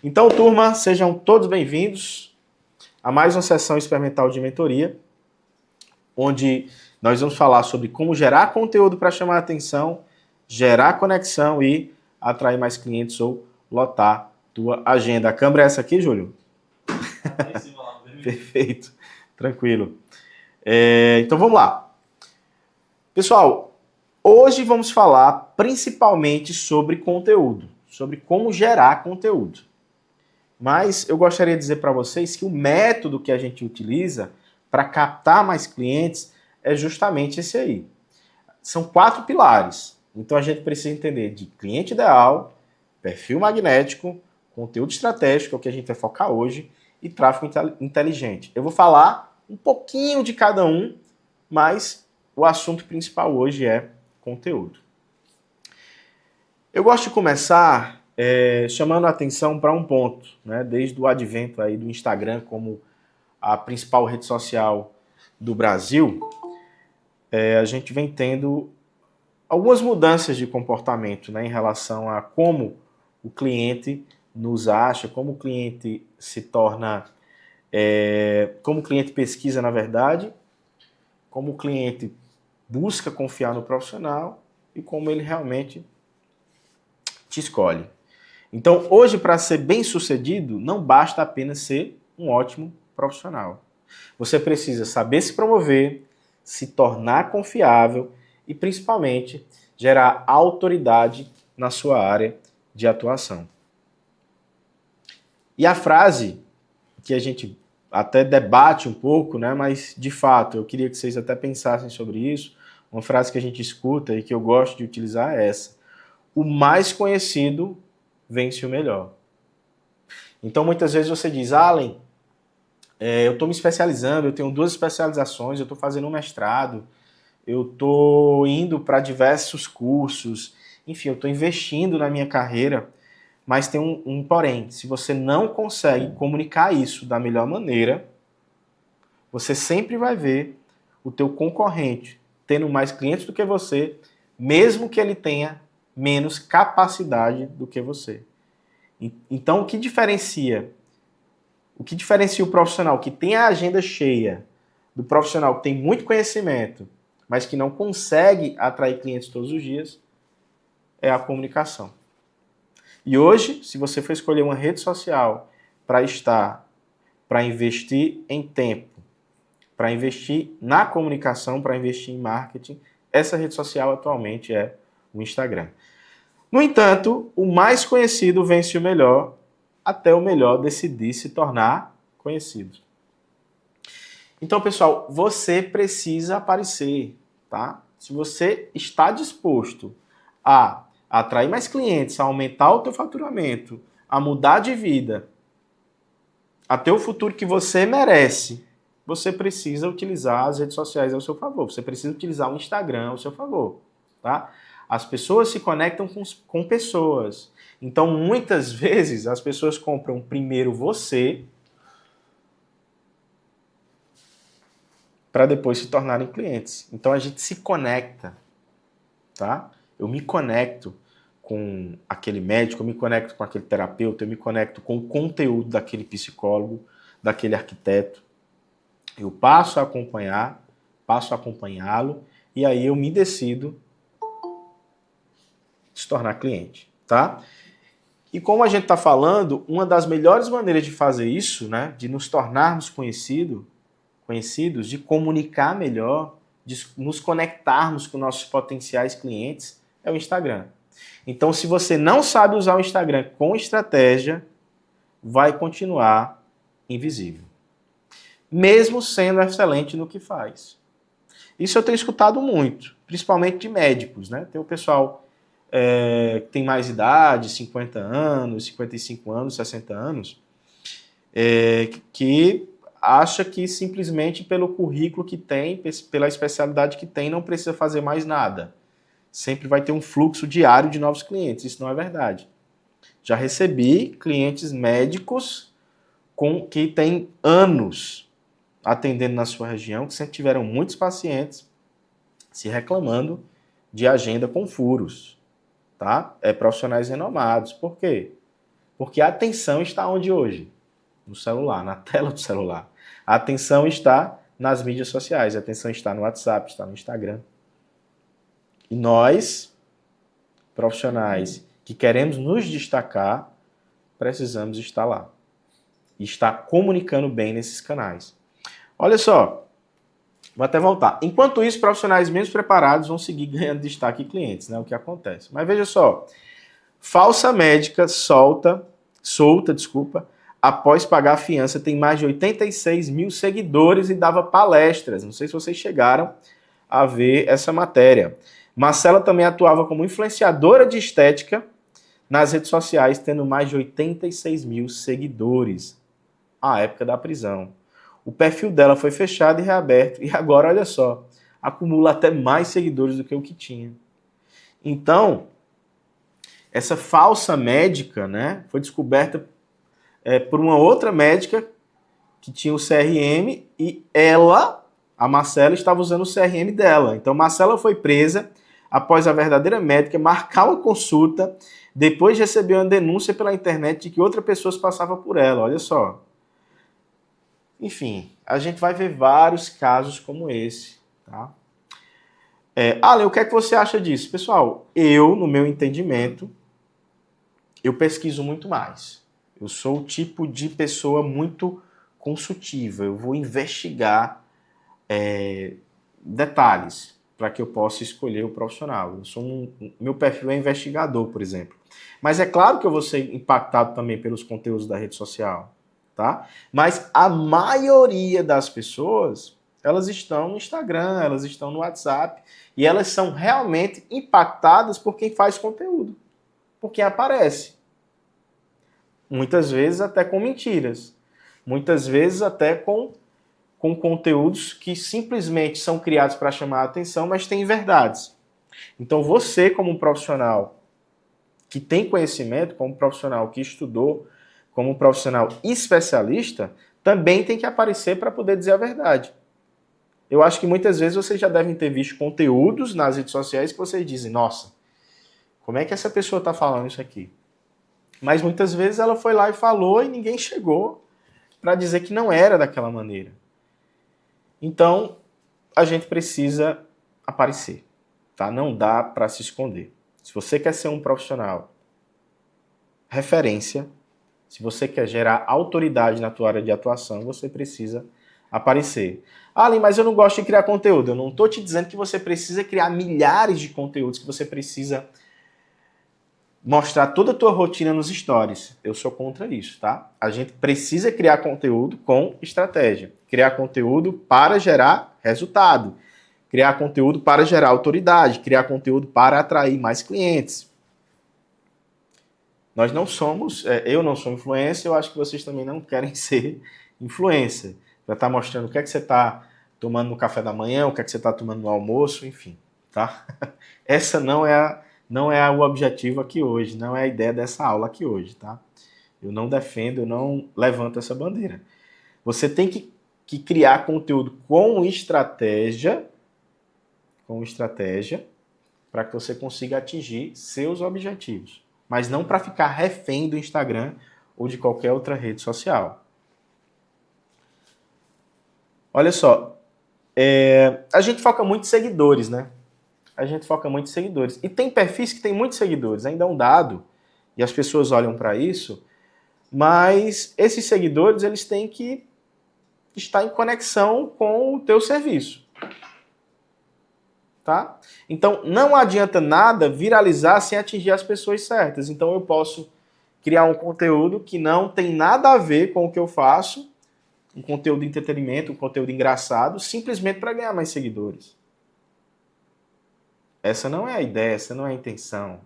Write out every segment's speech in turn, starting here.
Então, turma, sejam todos bem-vindos a mais uma sessão experimental de mentoria, onde nós vamos falar sobre como gerar conteúdo para chamar a atenção, gerar conexão e atrair mais clientes ou lotar tua agenda. A câmera é essa aqui, Júlio? Perfeito, tranquilo. Então vamos lá. Pessoal, hoje vamos falar principalmente sobre conteúdo, sobre como gerar conteúdo. Mas eu gostaria de dizer para vocês que o método que a gente utiliza para captar mais clientes é justamente esse aí. São 4 pilares. Então a gente precisa entender de cliente ideal, perfil magnético, conteúdo estratégico, que é o que a gente vai focar hoje, e tráfego inteligente. Eu vou falar um pouquinho de cada um, mas o assunto principal hoje é conteúdo. Eu gosto de começar chamando a atenção para um ponto, né? Desde o advento aí do Instagram como a principal rede social do Brasil, a gente vem tendo algumas mudanças de comportamento, né, em relação a como o cliente nos acha, como o cliente se torna, como o cliente pesquisa na verdade, como o cliente busca confiar no profissional e como ele realmente te escolhe. Então, hoje, para ser bem sucedido, não basta apenas ser um ótimo profissional. Você precisa saber se promover, se tornar confiável e, principalmente, gerar autoridade na sua área de atuação. E a frase que a gente até debate um pouco, né, mas, de fato, eu queria que vocês até pensassem sobre isso, uma frase que a gente escuta e que eu gosto de utilizar é essa: o mais conhecido vence o melhor. Então, muitas vezes você diz, Allen, eu estou me especializando, eu tenho 2 especializações, eu estou fazendo um mestrado, eu estou indo para diversos cursos, enfim, eu estou investindo na minha carreira, mas tem um porém. Se você não consegue comunicar isso da melhor maneira, você sempre vai ver o teu concorrente tendo mais clientes do que você, mesmo que ele tenha menos capacidade do que você. Então, o que diferencia o profissional que tem a agenda cheia do profissional que tem muito conhecimento, mas que não consegue atrair clientes todos os dias, é a comunicação. E hoje, se você for escolher uma rede social para investir em tempo, para investir na comunicação, para investir em marketing, essa rede social atualmente é o Instagram. No entanto, o mais conhecido vence o melhor, até o melhor decidir se tornar conhecido. Então, pessoal, você precisa aparecer, tá? Se você está disposto a atrair mais clientes, a aumentar o teu faturamento, a mudar de vida, a ter o futuro que você merece, você precisa utilizar as redes sociais ao seu favor. Você precisa utilizar o Instagram ao seu favor, tá? As pessoas se conectam com pessoas. Então, muitas vezes, as pessoas compram primeiro você para depois se tornarem clientes. Então, a gente se conecta, tá? Eu me conecto com aquele médico, eu me conecto com aquele terapeuta, eu me conecto com o conteúdo daquele psicólogo, daquele arquiteto. Eu passo a acompanhá-lo, e aí eu me decido se tornar cliente, tá? E como a gente está falando, uma das melhores maneiras de fazer isso, né, de nos tornarmos conhecidos, de comunicar melhor, de nos conectarmos com nossos potenciais clientes, é o Instagram. Então, se você não sabe usar o Instagram com estratégia, vai continuar invisível, mesmo sendo excelente no que faz. Isso eu tenho escutado muito, principalmente de médicos, né? Tem o pessoal que tem mais idade, 50 anos, 55 anos, 60 anos, que acha que simplesmente pelo currículo que tem, pela especialidade que tem, não precisa fazer mais nada. Sempre vai ter um fluxo diário de novos clientes. Isso não é verdade. Já recebi clientes médicos que têm anos atendendo na sua região, que sempre tiveram muitos pacientes se reclamando de agenda com furos. Tá? Profissionais renomados. Por quê? Porque a atenção está onde hoje? No celular, na tela do celular. A atenção está nas mídias sociais, a atenção está no WhatsApp, está no Instagram. E nós, profissionais que queremos nos destacar, precisamos estar lá. E estar comunicando bem nesses canais. Olha só, vou até voltar. Enquanto isso, profissionais menos preparados vão seguir ganhando destaque e clientes, né? O que acontece. Mas veja só, falsa médica solta, após pagar a fiança, tem mais de 86 mil seguidores e dava palestras. Não sei se vocês chegaram a ver essa matéria. Marcela também atuava como influenciadora de estética nas redes sociais, tendo mais de 86 mil seguidores à época da prisão. O perfil dela foi fechado e reaberto, e agora, olha só, acumula até mais seguidores do que o que tinha. Então, essa falsa médica, né, foi descoberta por uma outra médica que tinha o CRM e ela, a Marcela, estava usando o CRM dela. Então, Marcela foi presa após a verdadeira médica marcar uma consulta depois de receber uma denúncia pela internet de que outra pessoa se passava por ela. Olha só. Enfim, a gente vai ver vários casos como esse, tá? Alan, o que é que você acha disso? Pessoal, eu, no meu entendimento, eu pesquiso muito mais. Eu sou o tipo de pessoa muito consultiva. Eu vou investigar detalhes para que eu possa escolher o profissional. Meu perfil é investigador, por exemplo. Mas é claro que eu vou ser impactado também pelos conteúdos da rede social, tá? Mas a maioria das pessoas, elas estão no Instagram, elas estão no WhatsApp e elas são realmente impactadas por quem faz conteúdo, por quem aparece. Muitas vezes até com mentiras. Muitas vezes até com conteúdos que simplesmente são criados para chamar a atenção, mas têm verdades. Então você, como um profissional que tem conhecimento, como um profissional que estudou, como um profissional especialista, também tem que aparecer para poder dizer a verdade. Eu acho que muitas vezes vocês já devem ter visto conteúdos nas redes sociais que vocês dizem, nossa, como é que essa pessoa está falando isso aqui? Mas muitas vezes ela foi lá e falou e ninguém chegou para dizer que não era daquela maneira. Então, a gente precisa aparecer, tá? Não dá para se esconder. Se você quer ser um profissional referência, se você quer gerar autoridade na tua área de atuação, você precisa aparecer. Ali, mas eu não gosto de criar conteúdo. Eu não estou te dizendo que você precisa criar milhares de conteúdos, que você precisa mostrar toda a tua rotina nos stories. Eu sou contra isso, tá? A gente precisa criar conteúdo com estratégia. Criar conteúdo para gerar resultado. Criar conteúdo para gerar autoridade. Criar conteúdo para atrair mais clientes. Nós não somos, eu não sou influencer, eu acho que vocês também não querem ser influencer. Para estar mostrando o que é que você está tomando no café da manhã, o que é que você está tomando no almoço, enfim, tá? Essa não é o objetivo aqui hoje, não é a ideia dessa aula aqui hoje, tá? Eu não defendo, eu não levanto essa bandeira. Você tem que criar conteúdo com estratégia, para que você consiga atingir seus objetivos. Mas não para ficar refém do Instagram ou de qualquer outra rede social. Olha só, a gente foca muito em seguidores, né? A gente foca muito em seguidores. E tem perfis que tem muitos seguidores, ainda é um dado, e as pessoas olham para isso, mas esses seguidores, eles têm que estar em conexão com o teu serviço. Tá? Então, não adianta nada viralizar sem atingir as pessoas certas. Então, eu posso criar um conteúdo que não tem nada a ver com o que eu faço, um conteúdo de entretenimento, um conteúdo engraçado, simplesmente para ganhar mais seguidores. Essa não é a ideia, essa não é a intenção.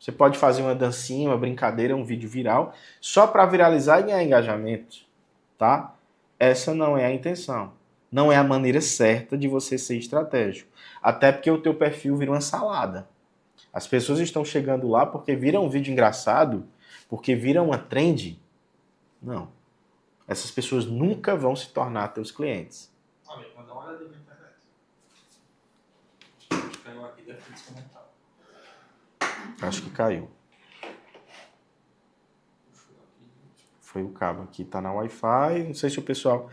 Você pode fazer uma dancinha, uma brincadeira, um vídeo viral, só para viralizar e ganhar engajamento, tá? Essa não é a intenção. Não é a maneira certa de você ser estratégico. Até porque o teu perfil vira uma salada. As pessoas estão chegando lá porque viram um vídeo engraçado, porque viram uma trend. Não. Essas pessoas nunca vão se tornar teus clientes. Olha, vou dar uma olhada na internet. Caiu aqui, deve ter descomentado. Acho que caiu. Foi o cabo aqui, tá na Wi-Fi. Não sei se o pessoal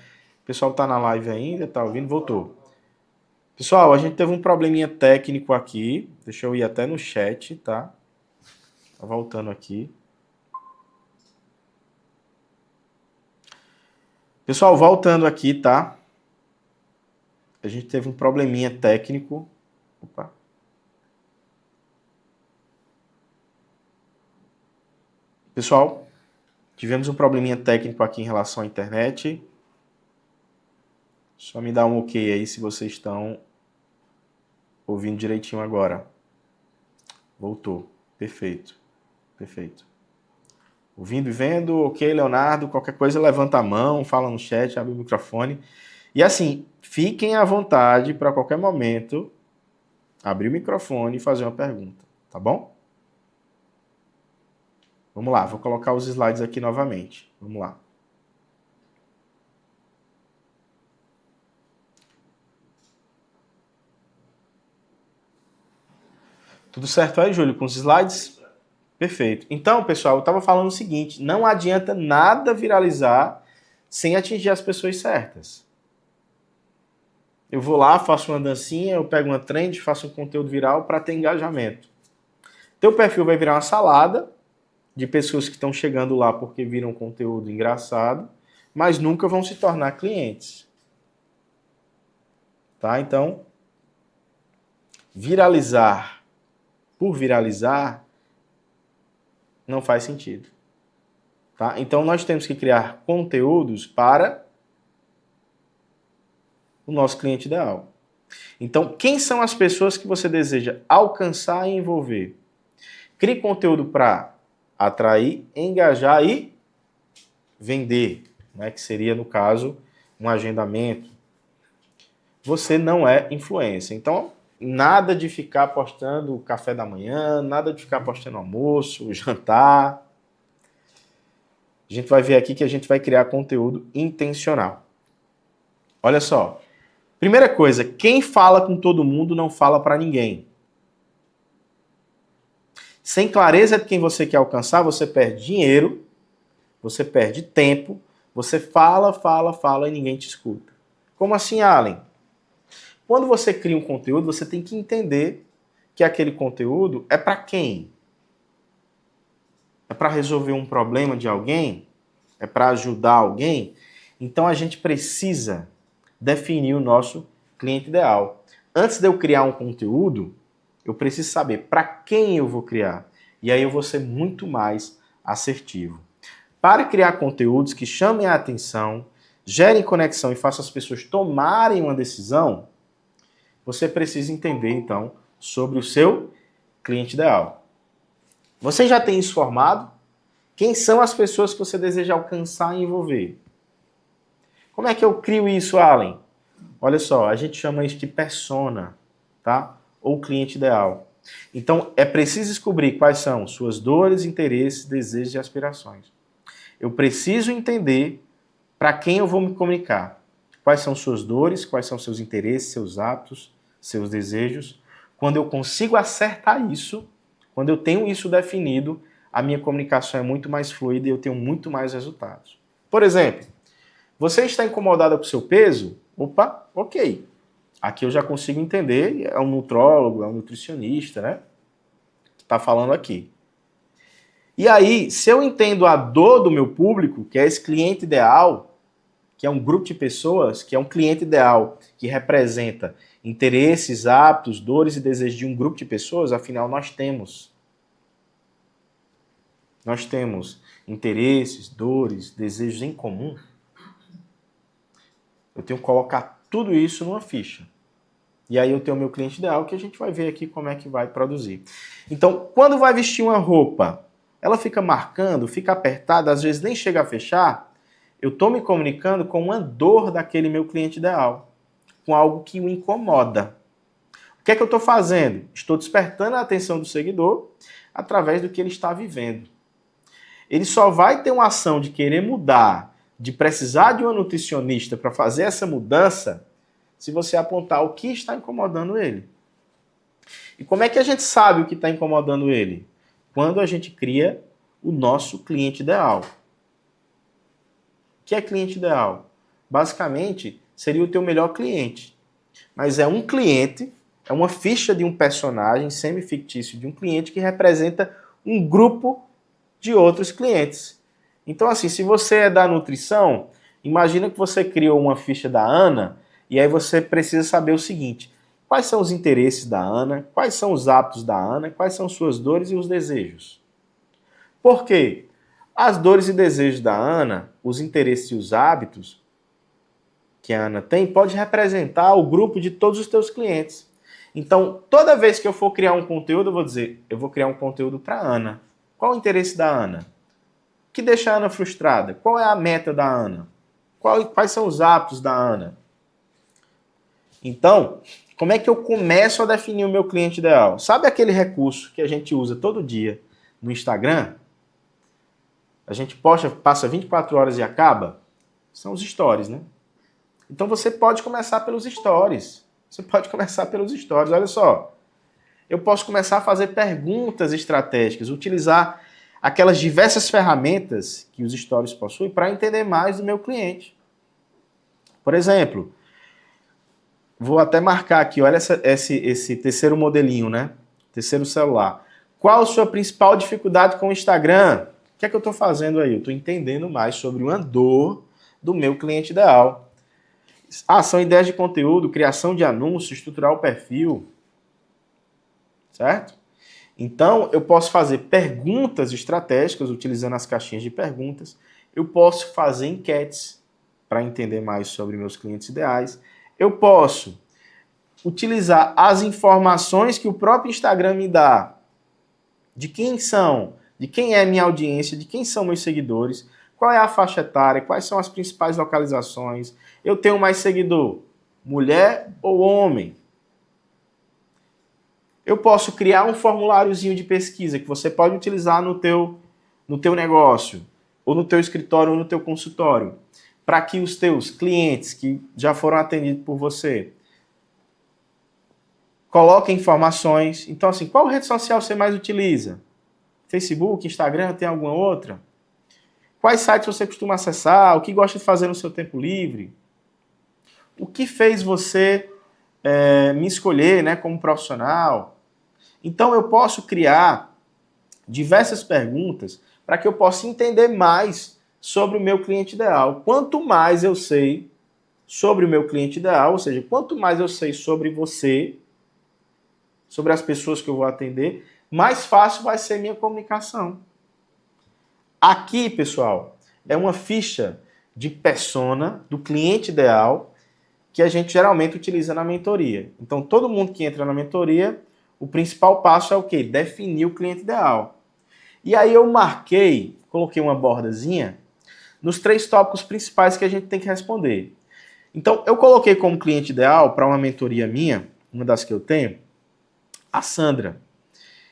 tá na live ainda, tá ouvindo, voltou. Pessoal, a gente teve um probleminha técnico aqui. Deixa eu ir até no chat, tá? Tá voltando aqui. Pessoal, voltando aqui, tá? A gente teve um probleminha técnico. Opa. Pessoal, tivemos um probleminha técnico aqui em relação à internet. Só me dá um ok aí se vocês estão ouvindo direitinho agora. Voltou. Perfeito. Perfeito. Ouvindo e vendo, ok, Leonardo, qualquer coisa levanta a mão, fala no chat, abre o microfone. E assim, fiquem à vontade para qualquer momento abrir o microfone e fazer uma pergunta, tá bom? Vamos lá, vou colocar os slides aqui novamente. Vamos lá. Tudo certo aí, Júlio, com os slides? Perfeito. Então, pessoal, eu estava falando o seguinte, não adianta nada viralizar sem atingir as pessoas certas. Eu vou lá, faço uma dancinha, eu pego uma trend, faço um conteúdo viral para ter engajamento. Teu perfil vai virar uma salada de pessoas que estão chegando lá porque viram conteúdo engraçado, mas nunca vão se tornar clientes. Tá? Então, viralizar por viralizar não faz sentido. Tá? Então, nós temos que criar conteúdos para o nosso cliente ideal. Então, quem são as pessoas que você deseja alcançar e envolver? Crie conteúdo para atrair, engajar e vender, né? Que seria, no caso, um agendamento. Você não é influencer. Então, nada de ficar postando café da manhã, nada de ficar postando almoço, jantar. A gente vai ver aqui que a gente vai criar conteúdo intencional. Olha só. Primeira coisa, quem fala com todo mundo não fala para ninguém. Sem clareza de quem você quer alcançar, você perde dinheiro, você perde tempo, você fala e ninguém te escuta. Como assim, Allen? Quando você cria um conteúdo, você tem que entender que aquele conteúdo é para quem? É para resolver um problema de alguém? É para ajudar alguém? Então a gente precisa definir o nosso cliente ideal. Antes de eu criar um conteúdo, eu preciso saber para quem eu vou criar. E aí eu vou ser muito mais assertivo. Para criar conteúdos que chamem a atenção, gerem conexão e façam as pessoas tomarem uma decisão, você precisa entender, então, sobre o seu cliente ideal. Você já tem isso formado? Quem são as pessoas que você deseja alcançar e envolver? Como é que eu crio isso, Allen? Olha só, a gente chama isso de persona, tá? Ou cliente ideal. Então, é preciso descobrir quais são suas dores, interesses, desejos e aspirações. Eu preciso entender para quem eu vou me comunicar. Quais são suas dores, quais são seus interesses, seus hábitos, seus desejos. Quando eu consigo acertar isso, quando eu tenho isso definido, a minha comunicação é muito mais fluida e eu tenho muito mais resultados. Por exemplo, você está incomodado com o seu peso? Opa, ok. Aqui eu já consigo entender, é um nutrólogo, é um nutricionista, né? Está falando aqui. E aí, se eu entendo a dor do meu público, que é esse cliente ideal, que é um grupo de pessoas, que é um cliente ideal, que representa interesses, hábitos, dores e desejos de um grupo de pessoas, afinal nós temos interesses, dores, desejos em comum. Eu tenho que colocar tudo isso numa ficha. E aí eu tenho o meu cliente ideal, que a gente vai ver aqui como é que vai produzir. Então, quando vai vestir uma roupa, ela fica marcando, fica apertada, às vezes nem chega a fechar, eu estou me comunicando com uma dor daquele meu cliente ideal, com algo que o incomoda. O que é que eu estou fazendo? Estou despertando a atenção do seguidor através do que ele está vivendo. Ele só vai ter uma ação de querer mudar, de precisar de uma nutricionista para fazer essa mudança, se você apontar o que está incomodando ele. E como é que a gente sabe o que está incomodando ele? Quando a gente cria o nosso cliente ideal. que é cliente ideal? Basicamente, seria o teu melhor cliente. Mas é um cliente, é uma ficha de um personagem semi-fictício de um cliente que representa um grupo de outros clientes. Então, assim, se você é da nutrição, imagina que você criou uma ficha da Ana e aí você precisa saber o seguinte: quais são os interesses da Ana, quais são os hábitos da Ana, quais são suas dores e os desejos. Por quê? As dores e desejos da Ana, os interesses e os hábitos que a Ana tem, pode representar o grupo de todos os teus clientes. Então, toda vez que eu for criar um conteúdo, eu vou dizer, eu vou criar um conteúdo para a Ana. Qual o interesse da Ana? O que deixa a Ana frustrada? Qual é a meta da Ana? Quais são os hábitos da Ana? Então, como é que eu começo a definir o meu cliente ideal? Sabe aquele recurso que a gente usa todo dia no Instagram? A gente passa 24 horas e acaba? São os stories, né? Então você pode começar pelos stories. Você pode começar pelos stories. Olha só, eu posso começar a fazer perguntas estratégicas, utilizar aquelas diversas ferramentas que os stories possuem para entender mais do meu cliente. Por exemplo, vou até marcar aqui, olha esse terceiro modelinho, né? Terceiro celular. Qual a sua principal dificuldade com o Instagram? O que é que eu estou fazendo aí? Eu estou entendendo mais sobre uma dor do meu cliente ideal. São ideias de conteúdo, criação de anúncios, estruturar o perfil. Certo? Então, eu posso fazer perguntas estratégicas, utilizando as caixinhas de perguntas. Eu posso fazer enquetes para entender mais sobre meus clientes ideais. Eu posso utilizar as informações que o próprio Instagram me dá. De quem são, de quem é minha audiência, de quem são meus seguidores, qual é a faixa etária, quais são as principais localizações. Eu tenho mais seguidor, mulher ou homem? Eu posso criar um formuláriozinho de pesquisa que você pode utilizar no teu negócio, ou no teu escritório, ou no teu consultório, para que os teus clientes que já foram atendidos por você coloquem informações. Então, assim, qual rede social você mais utiliza? Facebook, Instagram, tem alguma outra? Quais sites você costuma acessar? O que gosta de fazer no seu tempo livre? O que fez você me escolher, né, como profissional? Então eu posso criar diversas perguntas para que eu possa entender mais sobre o meu cliente ideal. Quanto mais eu sei sobre o meu cliente ideal, ou seja, quanto mais eu sei sobre você, sobre as pessoas que eu vou atender, mais fácil vai ser minha comunicação. Aqui, pessoal, é uma ficha de persona do cliente ideal que a gente geralmente utiliza na mentoria. Então, todo mundo que entra na mentoria, o principal passo é o quê? Definir o cliente ideal. E aí eu coloquei uma bordazinha nos 3 tópicos principais que a gente tem que responder. Então, eu coloquei como cliente ideal para uma mentoria minha, uma das que eu tenho, a Sandra.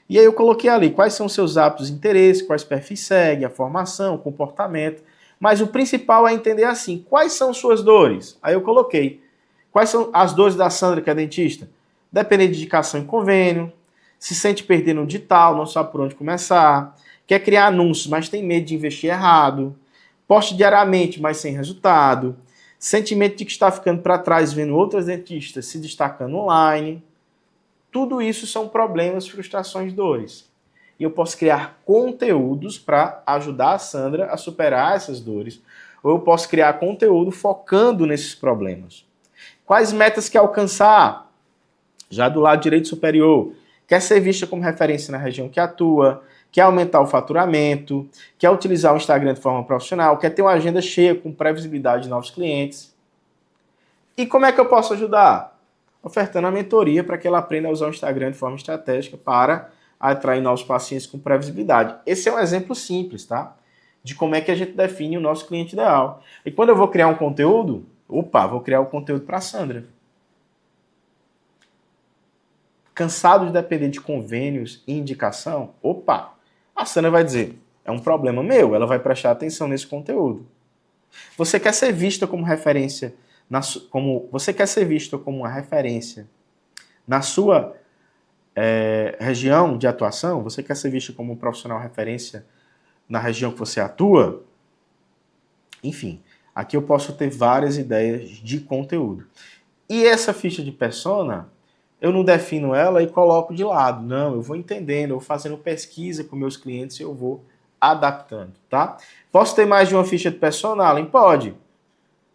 E aí eu coloquei ali quais são os seus hábitos e interesses, quais perfis segue, a formação, o comportamento. Mas o principal é entender assim, quais são suas dores? Aí eu coloquei. Quais são as dores da Sandra, que é dentista? Depender de indicação em convênio, se sente perder no digital, não sabe por onde começar, quer criar anúncios, mas tem medo de investir errado, poste diariamente, mas sem resultado, sentimento de que está ficando para trás vendo outras dentistas se destacando online. Tudo isso são problemas, frustrações, dores. E eu posso criar conteúdos para ajudar a Sandra a superar essas dores, ou eu posso criar conteúdo focando nesses problemas. Quais metas quer alcançar? Já do lado direito superior, quer ser vista como referência na região que atua, quer aumentar o faturamento, quer utilizar o Instagram de forma profissional, quer ter uma agenda cheia com previsibilidade de novos clientes. E como é que eu posso ajudar? Ofertando a mentoria para que ela aprenda a usar o Instagram de forma estratégica para atrair novos pacientes com previsibilidade. Esse é um exemplo simples, tá? De como é que a gente define o nosso cliente ideal. E quando eu vou criar um conteúdo, vou criar o conteúdo para a Sandra. Cansado de depender de convênios e indicação? A Sandra vai dizer, é um problema meu, ela vai prestar atenção nesse conteúdo. Você quer ser vista como referência, você quer ser vista como uma referência na sua região de atuação? Você quer ser vista como um profissional referência na região que você atua? Enfim, Aqui eu posso ter várias ideias de conteúdo. E essa ficha de persona, eu não defino ela e coloco de lado. Não, eu vou entendendo, eu vou fazendo pesquisa com meus clientes e eu vou adaptando, tá? Posso ter mais de uma ficha de persona, Alan? Pode.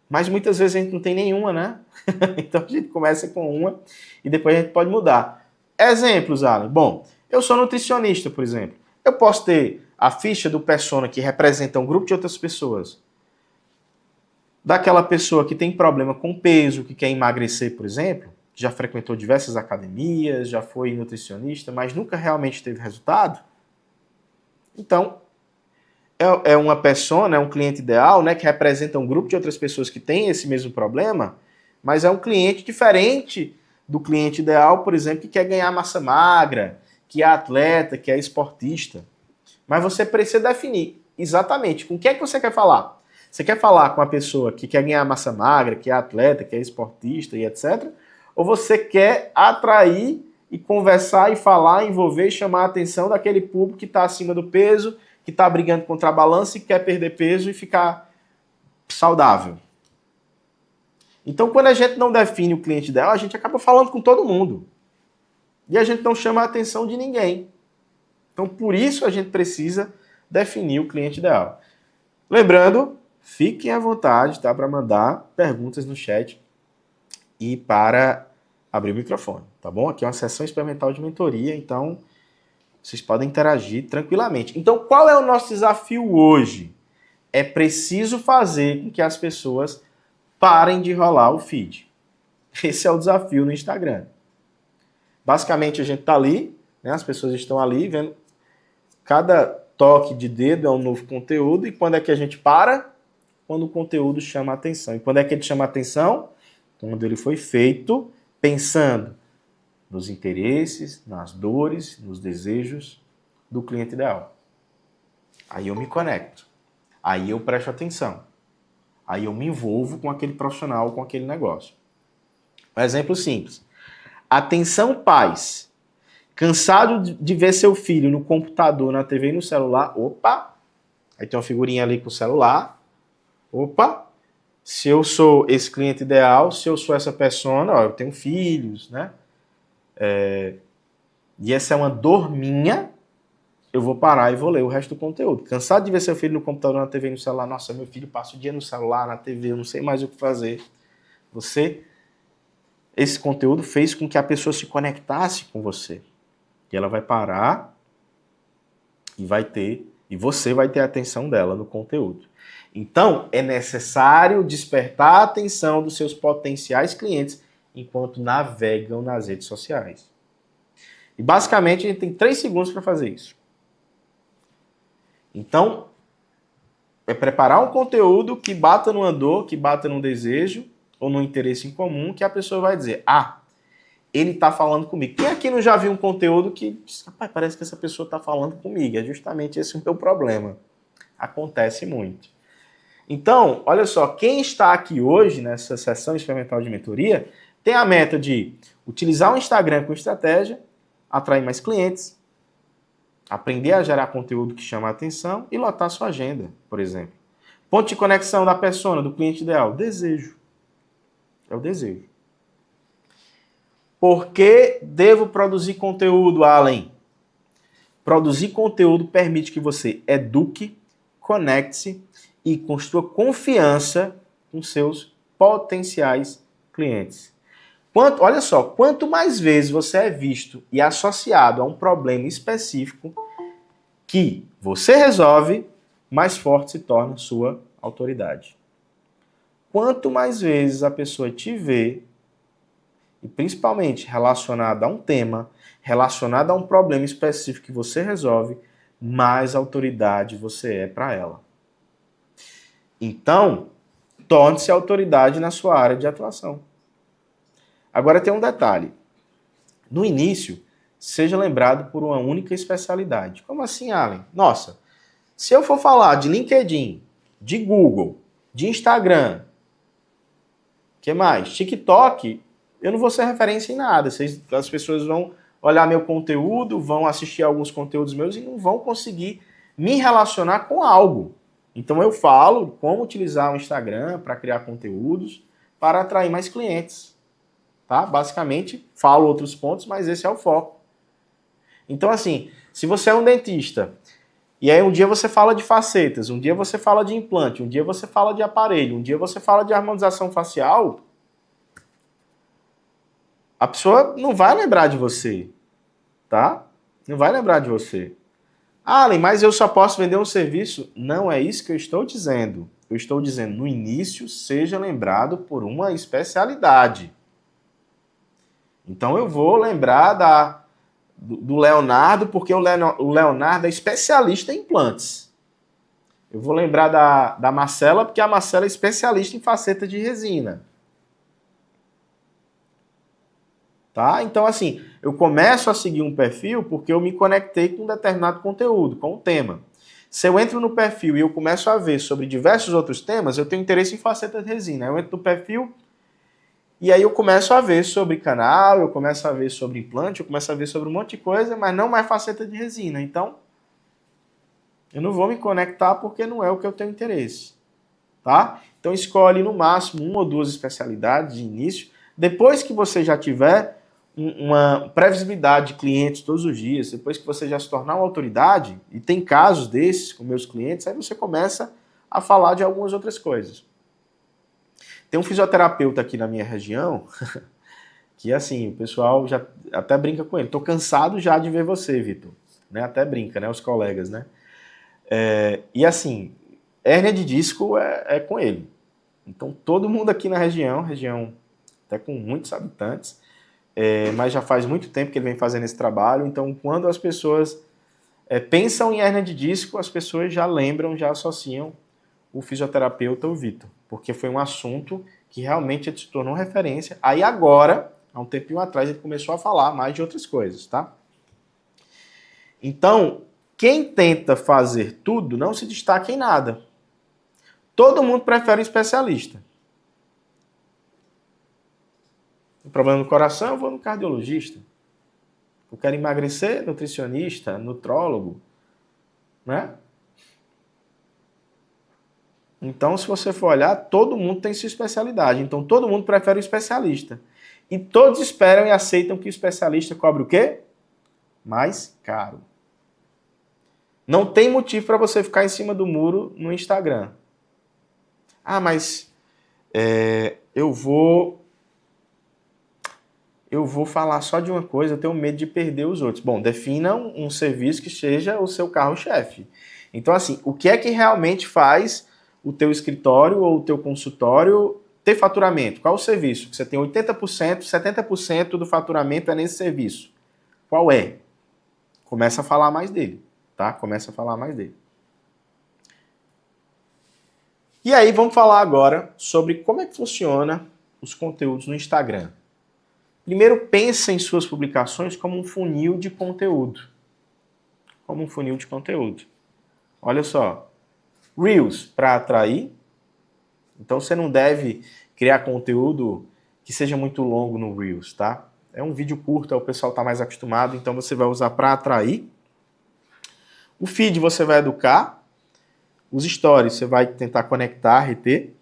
Mas muitas vezes a gente não tem nenhuma, né? Então a gente começa com uma e depois a gente pode mudar. Exemplos, Alan. Bom, eu sou nutricionista, por exemplo. Eu posso ter a ficha do persona que representa um grupo de outras pessoas. Daquela pessoa que tem problema com peso, que quer emagrecer, por exemplo, que já frequentou diversas academias, já foi nutricionista, mas nunca realmente teve resultado. Então, é uma persona, é um cliente ideal, né, que representa um grupo de outras pessoas que têm esse mesmo problema, mas é um cliente diferente do cliente ideal, por exemplo, que quer ganhar massa magra, que é atleta, que é esportista. Mas você precisa definir exatamente com o que é que você quer falar. Você quer falar com a pessoa que quer ganhar massa magra, que é atleta, que é esportista e etc., ou você quer atrair e conversar e falar, envolver e chamar a atenção daquele público que está acima do peso, que está brigando contra a balança e quer perder peso e ficar saudável. Então, quando a gente não define o cliente ideal, a gente acaba falando com todo mundo. E a gente não chama a atenção de ninguém. Então, por isso a gente precisa definir o cliente ideal. Lembrando, fiquem à vontade, tá, para mandar perguntas no chat e para abrir o microfone, tá bom? Aqui é uma sessão experimental de mentoria, então vocês podem interagir tranquilamente. Então, qual é o nosso desafio hoje? É preciso fazer com que as pessoas parem de rolar o feed. Esse é o desafio no Instagram. Basicamente, a gente está ali, né, as pessoas estão ali vendo. Cada toque de dedo é um novo conteúdo. E quando é que a gente para? Quando o conteúdo chama a atenção. E quando é que ele chama a atenção? Quando ele foi feito pensando nos interesses, nas dores, nos desejos do cliente ideal. Aí eu me conecto. Aí eu presto atenção. Aí eu me envolvo com aquele profissional, com aquele negócio. Um exemplo simples. Atenção, pais. Cansado de ver seu filho no computador, na TV e no celular? Opa! Aí tem uma figurinha ali com o celular. Opa! Se eu sou esse cliente ideal, se eu sou essa persona, ó, eu tenho filhos, né? E essa é uma dor minha, eu vou parar e vou ler o resto do conteúdo. Cansado de ver seu filho no computador, na TV e no celular? Nossa, meu filho passa o dia no celular, na TV, eu não sei mais o que fazer. Esse conteúdo fez com que a pessoa se conectasse com você. E ela vai parar e você vai ter a atenção dela no conteúdo. Então, é necessário despertar a atenção dos seus potenciais clientes enquanto navegam nas redes sociais. E basicamente a gente tem 3 segundos para fazer isso. Então, é preparar um conteúdo que bata numa dor, que bata num desejo ou num interesse em comum, que a pessoa vai dizer, ele está falando comigo. Quem aqui não já viu um conteúdo que, rapaz, parece que essa pessoa está falando comigo? É justamente esse o meu problema. Acontece muito. Então, olha só, quem está aqui hoje nessa sessão experimental de mentoria tem a meta de utilizar o Instagram com estratégia, atrair mais clientes, aprender a gerar conteúdo que chama a atenção e lotar sua agenda, por exemplo. Ponto de conexão da persona, do cliente ideal, desejo. É o desejo. Por que devo produzir conteúdo, Alan? Produzir conteúdo permite que você eduque, conecte-se e construa confiança com seus potenciais clientes. Olha só, quanto mais vezes você é visto e associado a um problema específico que você resolve, mais forte se torna sua autoridade. Quanto mais vezes a pessoa te vê, e principalmente relacionado a um tema, relacionado a um problema específico que você resolve, mais autoridade você é para ela. Então, torne-se autoridade na sua área de atuação. Agora tem um detalhe. No início, seja lembrado por uma única especialidade. Como assim, Alan? Nossa, se eu for falar de LinkedIn, de Google, de Instagram, que mais? TikTok, eu não vou ser referência em nada. As pessoas vão olhar meu conteúdo, vão assistir alguns conteúdos meus e não vão conseguir me relacionar com algo. Então eu falo como utilizar o Instagram para criar conteúdos para atrair mais clientes, tá? Basicamente, falo outros pontos, mas esse é o foco. Então assim, se você é um dentista e aí um dia você fala de facetas, um dia você fala de implante, um dia você fala de aparelho, um dia você fala de harmonização facial, a pessoa não vai lembrar de você, tá? Não vai lembrar de você. Ah, Allen, mas eu só posso vender um serviço? Não é isso que eu estou dizendo. Eu estou dizendo, no início, seja lembrado por uma especialidade. Então eu vou lembrar do Leonardo, porque o Leonardo é especialista em implantes. Eu vou lembrar da Marcela, porque a Marcela é especialista em faceta de resina. Tá? Então, assim, eu começo a seguir um perfil porque eu me conectei com um determinado conteúdo, com um tema. Se eu entro no perfil e eu começo a ver sobre diversos outros temas, eu tenho interesse em faceta de resina. Eu entro no perfil e aí eu começo a ver sobre canal, eu começo a ver sobre implante, eu começo a ver sobre um monte de coisa, mas não mais faceta de resina. Então, eu não vou me conectar porque não é o que eu tenho interesse. Tá? Então, escolhe no máximo uma ou duas especialidades de início. Depois que você já tiver uma previsibilidade de clientes todos os dias, depois que você já se tornar uma autoridade, e tem casos desses com meus clientes, aí você começa a falar de algumas outras coisas. Tem um fisioterapeuta aqui na minha região, que assim, o pessoal já até brinca com ele. Tô cansado já de ver você, Vitor. Né? Até brinca, né? Os colegas, né? E assim, hérnia de disco é com ele. Então todo mundo aqui na região até com muitos habitantes, mas já faz muito tempo que ele vem fazendo esse trabalho. Então, quando as pessoas pensam em hérnia de disco, as pessoas já lembram, já associam o fisioterapeuta, o Vitor, porque foi um assunto que realmente ele se tornou referência. Aí agora, há um tempinho atrás, ele começou a falar mais de outras coisas, tá? Então, quem tenta fazer tudo não se destaca em nada. Todo mundo prefere um especialista. Tem problema no coração, eu vou no cardiologista. Eu quero emagrecer, nutricionista, nutrólogo, né? Então, se você for olhar, todo mundo tem sua especialidade. Então, todo mundo prefere o especialista. E todos esperam e aceitam que o especialista cobre o quê? Mais caro. Não tem motivo para você ficar em cima do muro no Instagram. Ah, mas eu vou falar só de uma coisa, eu tenho medo de perder os outros. Bom, defina um serviço que seja o seu carro-chefe. Então, assim, o que é que realmente faz o teu escritório ou o teu consultório ter faturamento? Qual o serviço? Você tem 80%, 70% do faturamento é nesse serviço. Qual é? Começa a falar mais dele, tá? Começa a falar mais dele. E aí, vamos falar agora sobre como é que funciona os conteúdos no Instagram. Primeiro, pensa em suas publicações como um funil de conteúdo. Como um funil de conteúdo. Olha só. Reels, para atrair. Então, você não deve criar conteúdo que seja muito longo no Reels, tá? É um vídeo curto, o pessoal está mais acostumado, então você vai usar para atrair. O feed você vai educar. Os stories você vai tentar conectar, reter.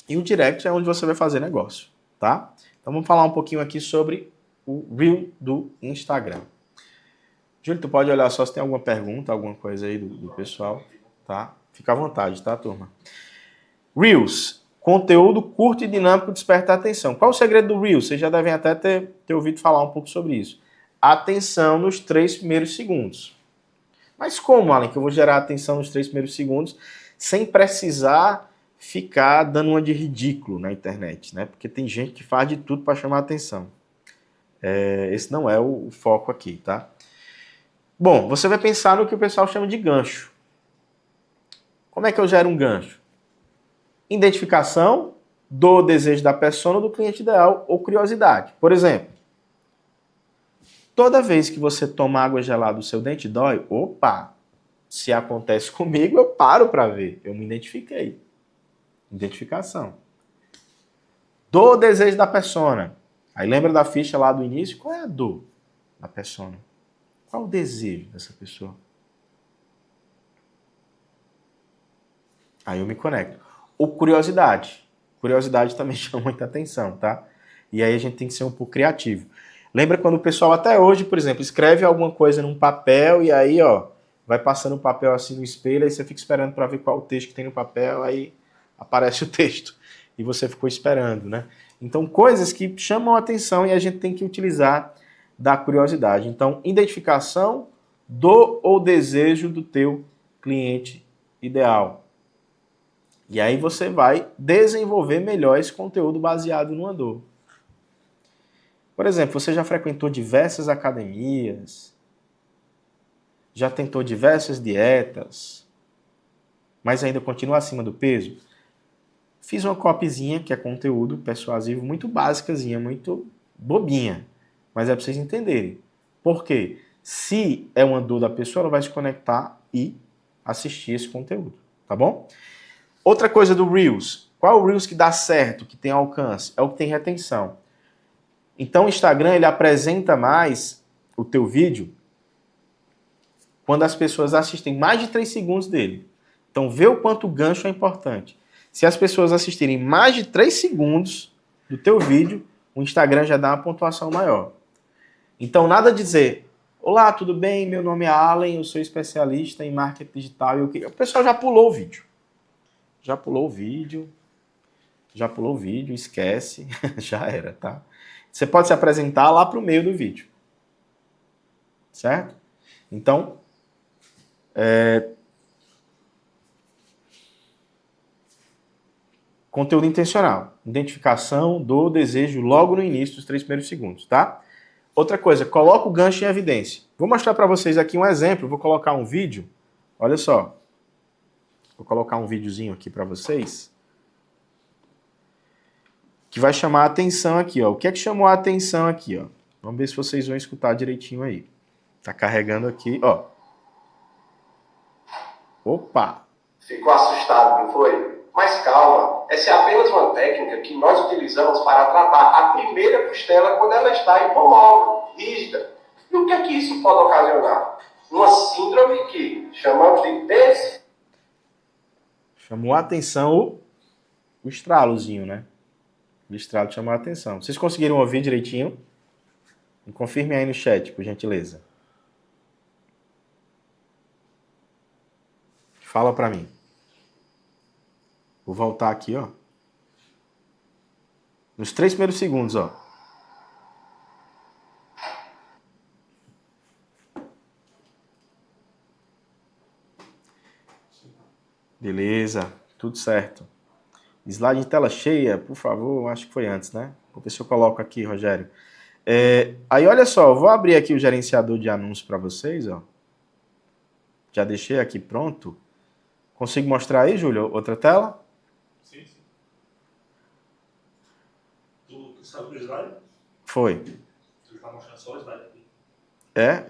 E o direct é onde você vai fazer negócio, tá? Então vamos falar um pouquinho aqui sobre o Reel do Instagram. Júlio, tu pode olhar só se tem alguma pergunta, alguma coisa aí do pessoal, tá? Fica à vontade, tá, turma? Reels, conteúdo curto e dinâmico desperta a atenção. Qual o segredo do Reels? Vocês já devem até ter ouvido falar um pouco sobre isso. Atenção nos 3 primeiros segundos. Mas como, Allen, que eu vou gerar atenção nos 3 primeiros segundos sem precisar ficar dando uma de ridículo na internet, né? Porque tem gente que faz de tudo para chamar atenção. Esse não é o foco aqui, tá? Bom, você vai pensar no que o pessoal chama de gancho. Como é que eu gero um gancho? Identificação do desejo da persona, do cliente ideal ou curiosidade. Por exemplo, toda vez que você toma água gelada, o seu dente dói, opa, se acontece comigo, eu paro para ver. Eu me identifiquei. Identificação. Do desejo da persona. Aí lembra da ficha lá do início? Qual é a dor da persona? Qual o desejo dessa pessoa? Aí eu me conecto. Ou curiosidade. Curiosidade também chama muita atenção, tá? E aí a gente tem que ser um pouco criativo. Lembra quando o pessoal até hoje, por exemplo, escreve alguma coisa num papel e aí, ó, vai passando o papel assim no espelho, aí você fica esperando para ver qual o texto que tem no papel, aí aparece o texto. E você ficou esperando, né? Então, coisas que chamam a atenção e a gente tem que utilizar da curiosidade. Então, identificação do ou desejo do teu cliente ideal. E aí você vai desenvolver melhor esse conteúdo baseado numa dor. Por exemplo, você já frequentou diversas academias, já tentou diversas dietas, mas ainda continua acima do peso? Fiz uma copyzinha, que é conteúdo persuasivo, muito básicazinha, muito bobinha. Mas é para vocês entenderem. Por quê? Se é uma dor da pessoa, ela vai se conectar e assistir esse conteúdo. Tá bom? Outra coisa do Reels. Qual é o Reels que dá certo, que tem alcance? É o que tem retenção. Então o Instagram, ele apresenta mais o teu vídeo quando as pessoas assistem mais de 3 segundos dele. Então vê o quanto o gancho é importante. Se as pessoas assistirem mais de 3 segundos do teu vídeo, o Instagram já dá uma pontuação maior. Então nada de dizer, olá, tudo bem? Meu nome é Allen, eu sou especialista em marketing digital. O pessoal já pulou o vídeo. Já pulou o vídeo, esquece, já era, tá? Você pode se apresentar lá para o meio do vídeo. Certo? Então, conteúdo intencional. Identificação do desejo logo no início dos 3 primeiros segundos, tá? Outra coisa, coloca o gancho em evidência. Vou mostrar para vocês aqui um exemplo. Vou colocar um vídeo. Olha só. Vou colocar um videozinho aqui para vocês. Que vai chamar a atenção aqui, ó. O que é que chamou a atenção aqui, ó? Vamos ver se vocês vão escutar direitinho aí. Tá carregando aqui, ó. Opa! Ficou assustado, não foi? Mas calma, essa é apenas uma técnica que nós utilizamos para tratar a primeira costela quando ela está imóvel, rígida. E o que é que isso pode ocasionar? Uma síndrome que chamamos de Chamou a atenção o estralozinho, né? O estralo chamou a atenção. Vocês conseguiram ouvir direitinho? Confirme aí no chat, por gentileza. Fala pra mim. Vou voltar aqui, ó. Nos 3 primeiros segundos, ó. Beleza, tudo certo. Slide de tela cheia, por favor. Acho que foi antes, né? Vou ver se eu coloco aqui, Rogério. Aí, olha só, eu vou abrir aqui o gerenciador de anúncios para vocês, ó. Já deixei aqui pronto. Consigo mostrar aí, Júlio, outra tela? Sim, sim. Tu sabe do slide? Foi. Tu está mostrando só o slide aqui.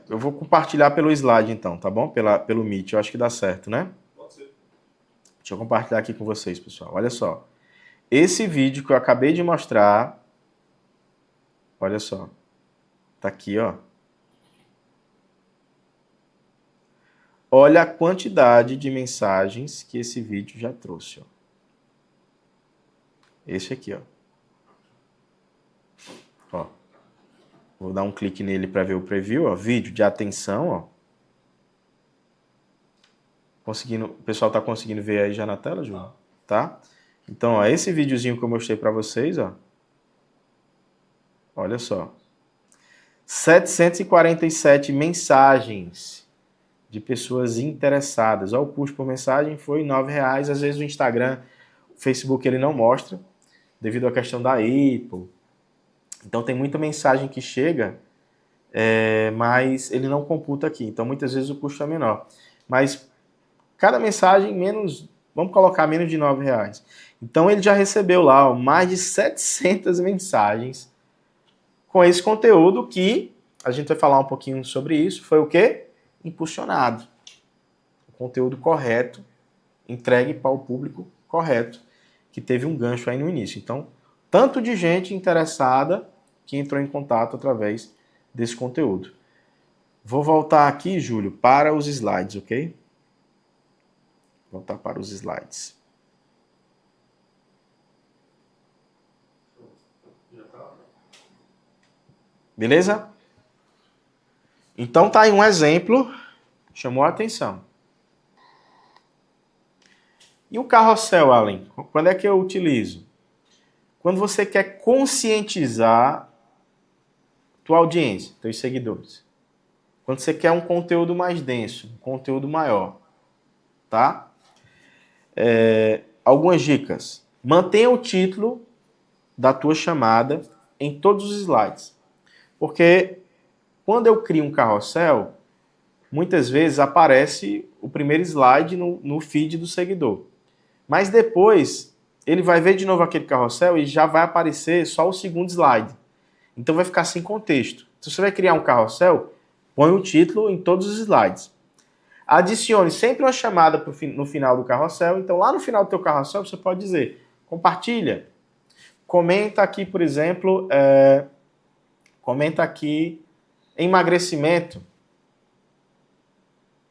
Eu vou compartilhar pelo slide então, tá bom? Pelo Meet, eu acho que dá certo, né? Pode ser. Deixa eu compartilhar aqui com vocês, pessoal. Olha só. Esse vídeo que eu acabei de mostrar, olha só. Tá aqui, ó. Olha a quantidade de mensagens que esse vídeo já trouxe, ó. Esse aqui, ó. Ó. Vou dar um clique nele para ver o preview, ó. Vídeo de atenção, ó. O pessoal tá conseguindo ver aí já na tela, Júlio? Tá? Então, ó, esse videozinho que eu mostrei para vocês, ó. Olha só. 747 mensagens de pessoas interessadas. Ó, o custo por mensagem foi R$9. Às vezes o Instagram, o Facebook, ele não mostra, devido à questão da Apple. Então tem muita mensagem que chega, mas ele não computa aqui. Então muitas vezes o custo é menor. Mas cada mensagem menos, vamos colocar menos de R$9. Então ele já recebeu lá, ó, mais de 700 mensagens com esse conteúdo que a gente vai falar um pouquinho sobre isso. Foi o quê? Impulsionado. O conteúdo correto, entregue para o público correto, que teve um gancho aí no início. Então, tanto de gente interessada que entrou em contato através desse conteúdo. Vou voltar aqui, Júlio, para os slides, ok? Voltar para os slides. Beleza? Então tá aí um exemplo, chamou a atenção. E o carrossel, Allen? Quando é que eu utilizo? Quando você quer conscientizar tua audiência, teus seguidores. Quando você quer um conteúdo mais denso, um conteúdo maior, tá? Algumas dicas. Mantenha o título da tua chamada em todos os slides. Porque quando eu crio um carrossel, muitas vezes aparece o primeiro slide no feed do seguidor. Mas depois, ele vai ver de novo aquele carrossel e já vai aparecer só o segundo slide. Então vai ficar sem contexto. Se você vai criar um carrossel, põe o título em todos os slides. Adicione sempre uma chamada no final do carrossel. Então lá no final do teu carrossel você pode dizer, compartilha, comenta aqui, por exemplo, comenta aqui emagrecimento,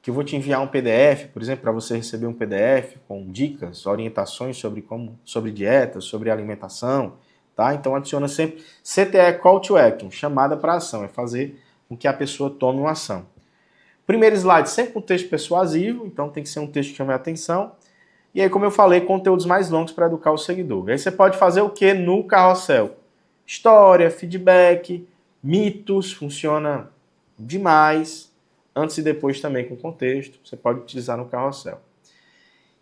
que eu vou te enviar um PDF, por exemplo, para você receber um PDF com dicas, orientações sobre dieta, sobre alimentação, tá? Então adiciona sempre CTA, Call to Action, chamada para ação, é fazer com que a pessoa tome uma ação. Primeiro slide sempre com texto persuasivo, então tem que ser um texto que chame a atenção. E aí, como eu falei, conteúdos mais longos para educar o seguidor. E aí você pode fazer o que no carrossel? História, feedback, mitos, funciona demais. Antes e depois também com contexto, você pode utilizar no carrossel.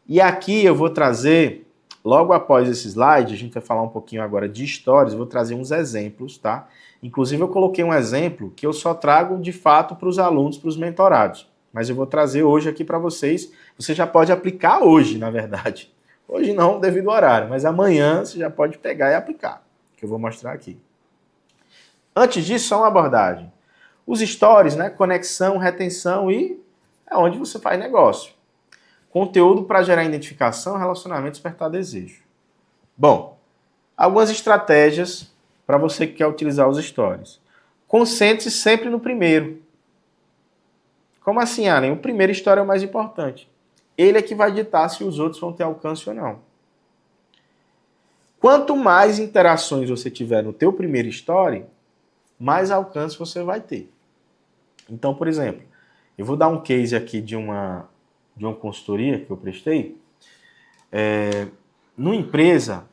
E aqui eu vou trazer, logo após esse slide, a gente vai falar um pouquinho agora de histórias, eu vou trazer uns exemplos, tá? Inclusive eu coloquei um exemplo que eu só trago de fato para os alunos, para os mentorados. Mas eu vou trazer hoje aqui para vocês, você já pode aplicar hoje, na verdade. Hoje não, devido ao horário, mas amanhã você já pode pegar e aplicar, que eu vou mostrar aqui. Antes disso, só uma abordagem. Os stories, né? Conexão, retenção e é onde você faz negócio. Conteúdo para gerar identificação, relacionamento, despertar desejo. Bom, algumas estratégias para você que quer utilizar os stories. Concentre-se sempre no primeiro. Como assim, Allen? O primeiro story é o mais importante. Ele é que vai ditar se os outros vão ter alcance ou não. Quanto mais interações você tiver no teu primeiro story, mais alcance você vai ter. Então, por exemplo, eu vou dar um case aqui de uma consultoria que eu prestei. Numa empresa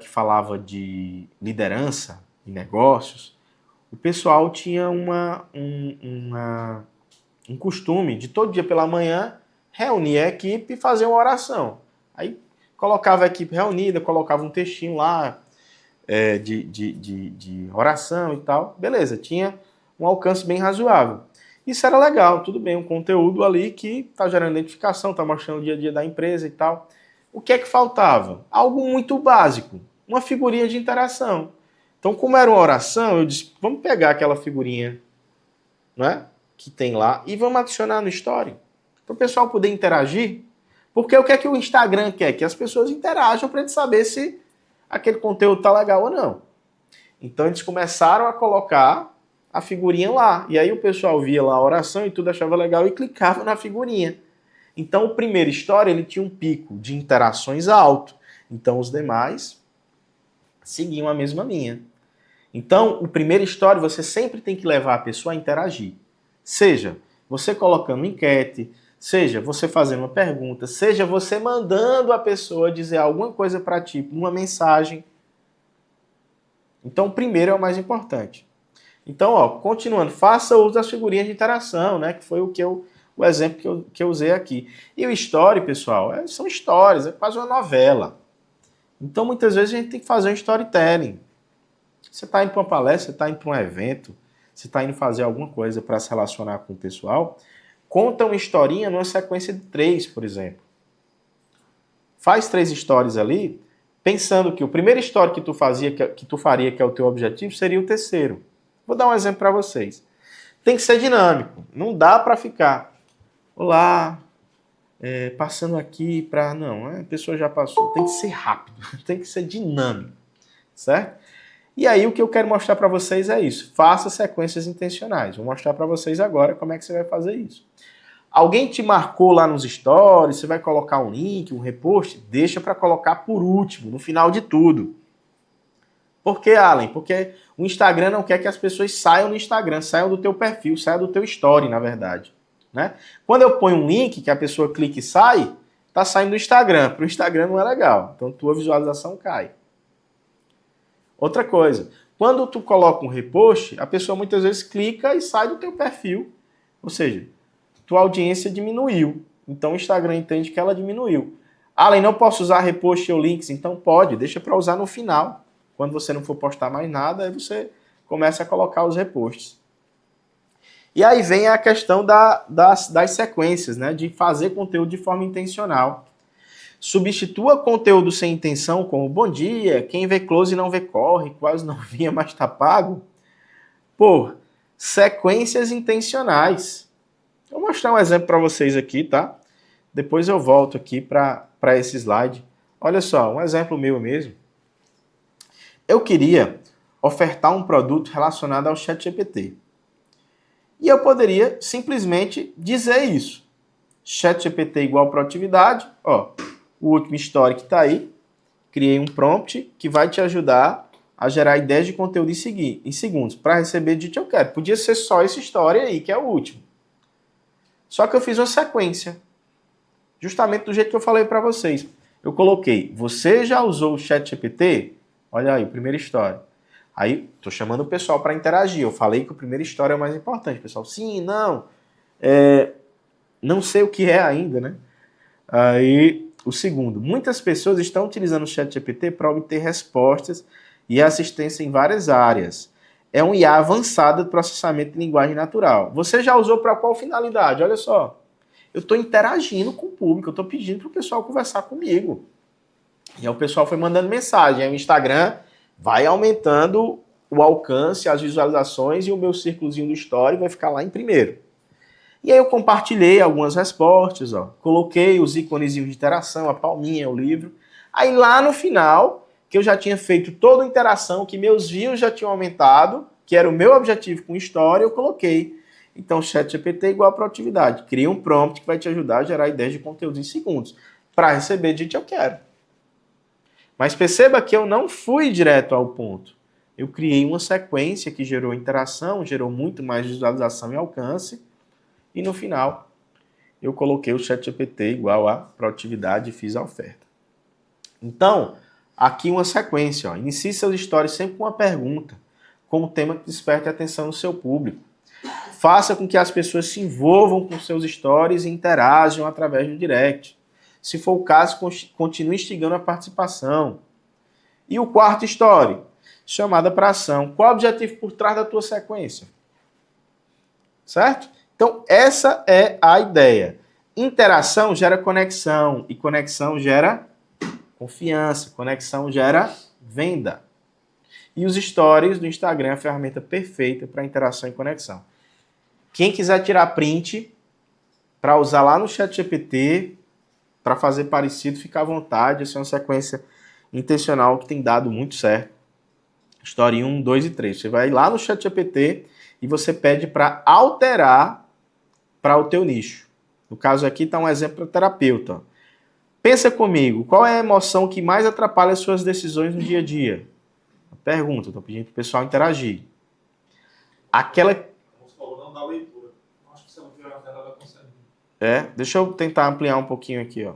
que falava de liderança e negócios, o pessoal tinha um costume de todo dia pela manhã reunir a equipe e fazer uma oração. Aí colocava a equipe reunida, colocava um textinho lá de oração e tal. Beleza, tinha um alcance bem razoável. Isso era legal, tudo bem, um conteúdo ali que está gerando identificação, está mostrando o dia a dia da empresa e tal. O que é que faltava? Algo muito básico, uma figurinha de interação. Então, como era uma oração, eu disse, vamos pegar aquela figurinha, né, que tem lá e vamos adicionar no story. Para o pessoal poder interagir. Porque o que é que o Instagram quer? Que as pessoas interajam para a gente saber se aquele conteúdo está legal ou não. Então, eles começaram a colocar a figurinha lá. E aí o pessoal via lá a oração e tudo achava legal e clicava na figurinha. Então, o primeiro story, ele tinha um pico de interações alto. Então, os demais seguiam a mesma linha. Então, o primeiro story, você sempre tem que levar a pessoa a interagir. Seja você colocando enquete, seja você fazendo uma pergunta, seja você mandando a pessoa dizer alguma coisa para ti, uma mensagem. Então, o primeiro é o mais importante. Então, continuando, faça uso das figurinhas de interação, né? Que foi o exemplo que eu usei aqui. E o story, pessoal, são histórias, é quase uma novela. Então, muitas vezes, a gente tem que fazer um storytelling. Você está indo para uma palestra, você está indo para um evento, você está indo fazer alguma coisa para se relacionar com o pessoal, conta uma historinha numa sequência de 3, por exemplo. Faz 3 stories ali, pensando que o primeiro story que tu faria, que é o teu objetivo, seria o terceiro. Vou dar um exemplo para vocês. Tem que ser dinâmico. Não dá para ficar. Olá, passando aqui para... Não, a pessoa já passou. Tem que ser rápido. Tem que ser dinâmico. Certo? E aí o que eu quero mostrar para vocês é isso. Faça sequências intencionais. Vou mostrar para vocês agora como é que você vai fazer isso. Alguém te marcou lá nos stories, você vai colocar um link, um repost, deixa para colocar por último, no final de tudo. Por que, Allen? Porque o Instagram não quer que as pessoas saiam do Instagram, saiam do teu perfil, saiam do teu story, na verdade. Né? Quando eu ponho um link que a pessoa clica e sai, tá saindo do Instagram. Para o Instagram não é legal. Então, tua visualização cai. Outra coisa, quando tu coloca um repost, a pessoa muitas vezes clica e sai do teu perfil. Ou seja, tua audiência diminuiu. Então, o Instagram entende que ela diminuiu. Além, não posso usar repost ou links? Então, pode. Deixa para usar no final. Quando você não for postar mais nada, aí você começa a colocar os reposts. E aí vem a questão das sequências, né? De fazer conteúdo de forma intencional. Substitua conteúdo sem intenção, como bom dia, quem vê close não vê corre, quase não vinha, mas tá pago, por sequências intencionais. Vou mostrar um exemplo para vocês aqui, tá? Depois eu volto aqui para esse slide. Olha só, um exemplo meu mesmo. Eu queria ofertar um produto relacionado ao ChatGPT. E eu poderia simplesmente dizer isso. ChatGPT igual produtividade, ó. O último story que está aí, criei um prompt que vai te ajudar a gerar ideias de conteúdo em segundos. Para receber de eu quero. Podia ser só esse story aí, que é o último. Só que eu fiz uma sequência. Justamente do jeito que eu falei para vocês. Eu coloquei, você já usou o ChatGPT? Olha aí, o primeiro story. Aí, tô chamando o pessoal para interagir. Eu falei que o primeiro story é o mais importante. Pessoal, sim, não. Não sei o que é ainda, né? Aí, o segundo. Muitas pessoas estão utilizando o ChatGPT para obter respostas e assistência em várias áreas. É um IA avançado de processamento de linguagem natural. Você já usou para qual finalidade? Olha só. Eu estou interagindo com o público. Eu estou pedindo para o pessoal conversar comigo. E aí o pessoal foi mandando mensagem. Aí o Instagram vai aumentando o alcance, as visualizações e o meu círculozinho do story vai ficar lá em primeiro. E aí eu compartilhei algumas respostas, ó. Coloquei os íconezinhos de interação, a palminha, o livro. Aí lá no final, que eu já tinha feito toda a interação, que meus views já tinham aumentado, que era o meu objetivo com story, eu coloquei. Então, ChatGPT igual a produtividade. Cria um prompt que vai te ajudar a gerar ideias de conteúdo em segundos. Para receber de eu quero. Mas perceba que eu não fui direto ao ponto. Eu criei uma sequência que gerou interação, gerou muito mais visualização e alcance. E no final, eu coloquei o ChatGPT igual a produtividade e fiz a oferta. Então, aqui uma sequência. Ó. Inicie seus stories sempre com uma pergunta, como tema que desperte a atenção do seu público. Faça com que as pessoas se envolvam com seus stories e interajam através do direct. Se for o caso, continue instigando a participação. E o quarto story, chamada para ação. Qual o objetivo por trás da tua sequência? Certo? Então, essa é a ideia. Interação gera conexão, e conexão gera confiança, conexão gera venda. E os stories do Instagram é a ferramenta perfeita para interação e conexão. Quem quiser tirar print para usar lá no ChatGPT, para fazer parecido, fica à vontade. Essa é uma sequência intencional que tem dado muito certo. Story 1, 2 e 3. Você vai lá no ChatGPT e você pede para alterar para o teu nicho. No caso aqui está um exemplo para terapeuta. Pensa comigo, qual é a emoção que mais atrapalha as suas decisões no dia a dia? Pergunta, estou pedindo para o pessoal interagir. Aquela... Você falou não dá leitura. Acho que você não viu a tela da consegue. Deixa eu tentar ampliar um pouquinho aqui, ó.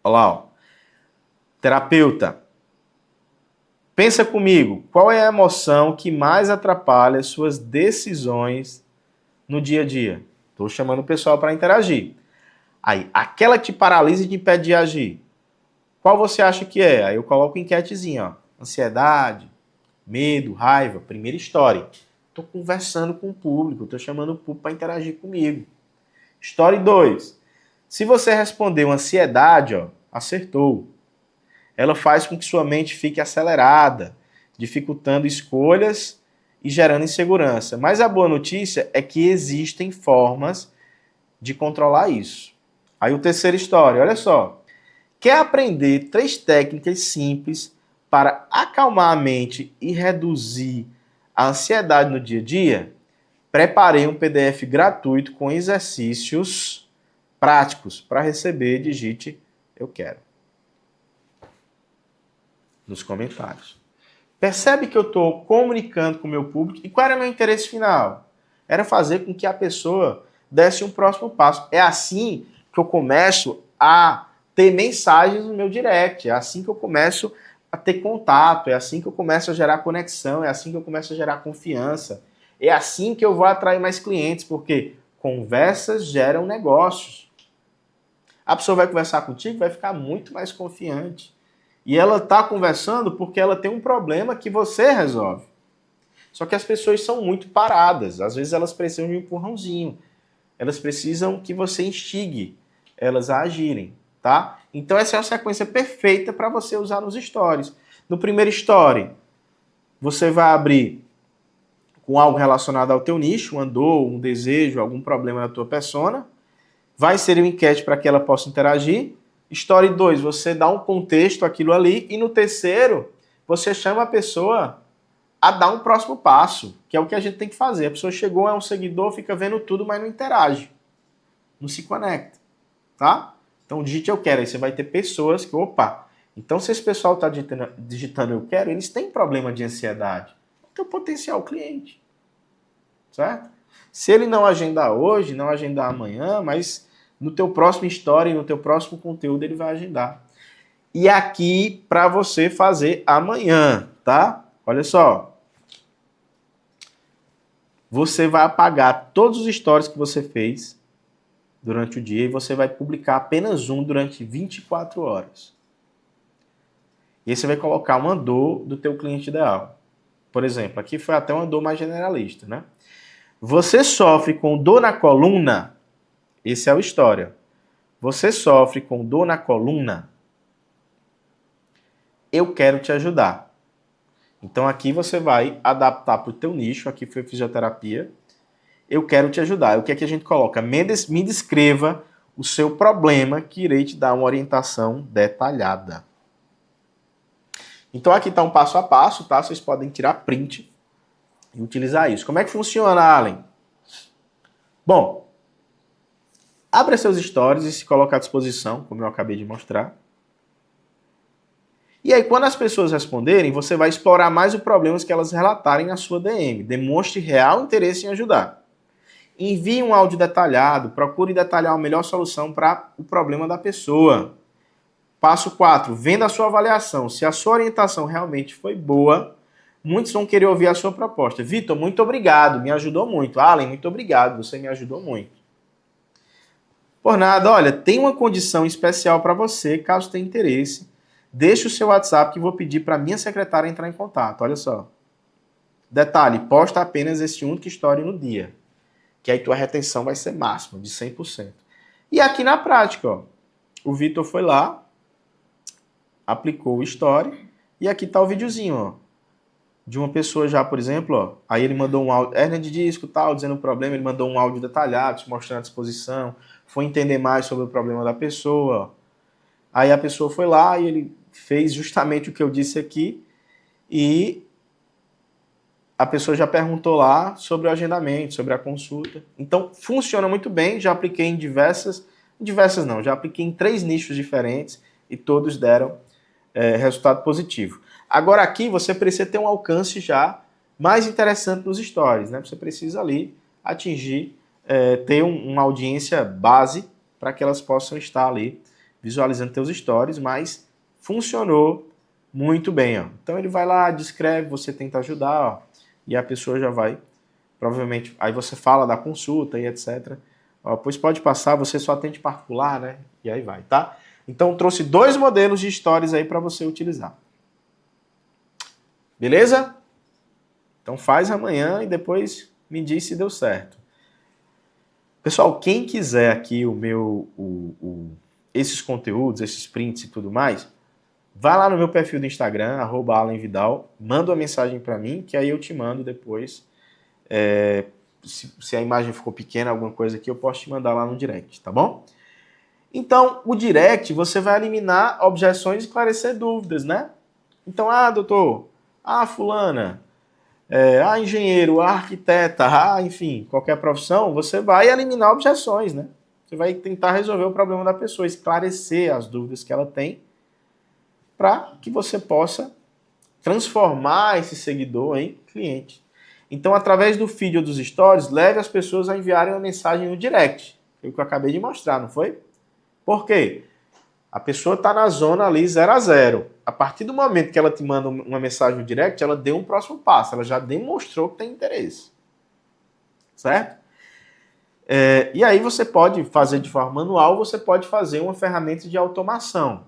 Olha lá, ó. Terapeuta. Pensa comigo, qual é a emoção que mais atrapalha as suas decisões no dia a dia? Estou chamando o pessoal para interagir. Aí, aquela que te paralisa e te impede de agir. Qual você acha que é? Aí eu coloco enquetezinha, ó. Ansiedade, medo, raiva, primeira história. Estou conversando com o público, estou chamando o público para interagir comigo. Story 2. Se você respondeu ansiedade, ó, acertou. Ela faz com que sua mente fique acelerada, dificultando escolhas e gerando insegurança. Mas a boa notícia é que existem formas de controlar isso. Aí o terceiro story, olha só. Quer aprender 3 técnicas simples para acalmar a mente e reduzir a ansiedade no dia a dia? Preparei um PDF gratuito com exercícios práticos. Para receber, digite eu quero. nos comentários. Percebe que eu estou comunicando com o meu público e qual era o meu interesse final? Era fazer com que a pessoa desse um próximo passo. É assim que eu começo a ter mensagens no meu direct, é assim que eu começo a ter contato, é assim que eu começo a gerar conexão, é assim que eu começo a gerar confiança, é assim que eu vou atrair mais clientes, porque conversas geram negócios. A pessoa vai conversar contigo, vai ficar muito mais confiante. E ela está conversando porque ela tem um problema que você resolve. Só que as pessoas são muito paradas. Às vezes elas precisam de um empurrãozinho. Elas precisam que você instigue elas a agirem, tá? Então essa é a sequência perfeita para você usar nos stories. No primeiro story, você vai abrir com algo relacionado ao teu nicho, uma dor, um desejo, algum problema na tua persona. Vai inserir uma enquete para que ela possa interagir. Story 2, você dá um contexto àquilo ali. E no terceiro, você chama a pessoa a dar um próximo passo, que é o que a gente tem que fazer. A pessoa chegou, é um seguidor, fica vendo tudo, mas não interage. Não se conecta, tá? Então digite eu quero, aí você vai ter pessoas que, opa, então se esse pessoal está digitando eu quero, eles têm problema de ansiedade. É o teu potencial cliente, certo? Se ele não agendar hoje, não agendar amanhã, mas no teu próximo story, no teu próximo conteúdo, ele vai agendar. E aqui para você fazer amanhã, tá? Olha só. Você vai apagar todos os stories que você fez durante o dia e você vai publicar apenas um durante 24 horas. E aí você vai colocar uma dor do teu cliente ideal. Por exemplo, aqui foi até uma dor mais generalista, né? Você sofre com dor na coluna? Esse é o história. Você sofre com dor na coluna? Eu quero te ajudar. Então aqui você vai adaptar para o teu nicho. Aqui foi fisioterapia. Eu quero te ajudar. O que é que a gente coloca? Me descreva o seu problema que irei te dar uma orientação detalhada. Então aqui está um passo a passo, tá? Vocês podem tirar print e utilizar isso. Como é que funciona, Allen? Bom, abra seus stories e se coloque à disposição, como eu acabei de mostrar. E aí, quando as pessoas responderem, você vai explorar mais os problemas que elas relatarem na sua DM. Demonstre real interesse em ajudar. Envie um áudio detalhado, procure detalhar a melhor solução para o problema da pessoa. Passo 4, venda a sua avaliação. Se a sua orientação realmente foi boa, muitos vão querer ouvir a sua proposta. Vitor, muito obrigado, me ajudou muito. Allen, muito obrigado, você me ajudou muito. Por nada, olha, tem uma condição especial para você, caso tenha interesse. Deixe o seu WhatsApp que vou pedir para minha secretária entrar em contato. Olha só. Detalhe, posta apenas esse único story no dia. Que aí tua retenção vai ser máxima, de 100%. E aqui na prática, ó, o Vitor foi lá, aplicou o story, e aqui tá o videozinho, ó, de uma pessoa já, por exemplo, ó, aí ele mandou um áudio, hérnia de disco, tal, dizendo o problema, ele mandou um áudio detalhado, mostrando a disposição, foi entender mais sobre o problema da pessoa, ó. Aí a pessoa foi lá e ele fez justamente o que eu disse aqui, e a pessoa já perguntou lá sobre o agendamento, sobre a consulta. Então, funciona muito bem. Já apliquei em já apliquei em 3 nichos diferentes e todos deram resultado positivo. Agora aqui você precisa ter um alcance já mais interessante nos stories, né? Você precisa ali atingir, ter uma audiência base para que elas possam estar ali visualizando teus stories, mas funcionou muito bem, ó. Então ele vai lá, descreve, você tenta ajudar, ó. E a pessoa já vai, provavelmente, aí você fala da consulta e etc. Pois pode passar, você só atende particular, né? E aí vai, tá? Então trouxe 2 modelos de stories aí para você utilizar. Beleza? Então faz amanhã e depois me diz se deu certo. Pessoal, quem quiser aqui esses conteúdos, esses prints e tudo mais, vai lá no meu perfil do Instagram, @AllenVidal, manda uma mensagem para mim, que aí eu te mando depois. Se a imagem ficou pequena, alguma coisa aqui, eu posso te mandar lá no direct, tá bom? Então, o direct, você vai eliminar objeções e esclarecer dúvidas, né? Então, doutor, fulana, engenheiro, arquiteta, enfim, qualquer profissão, você vai eliminar objeções, né? Você vai tentar resolver o problema da pessoa, esclarecer as dúvidas que ela tem, para que você possa transformar esse seguidor em cliente. Então, através do feed ou dos stories, leve as pessoas a enviarem uma mensagem no direct. Foi o que eu acabei de mostrar, não foi? Por quê? A pessoa está na zona ali 0 a 0. A partir do momento que ela te manda uma mensagem no direct, ela deu um próximo passo. Ela já demonstrou que tem interesse. Certo? E aí você pode fazer de forma manual, você pode fazer uma ferramenta de automação,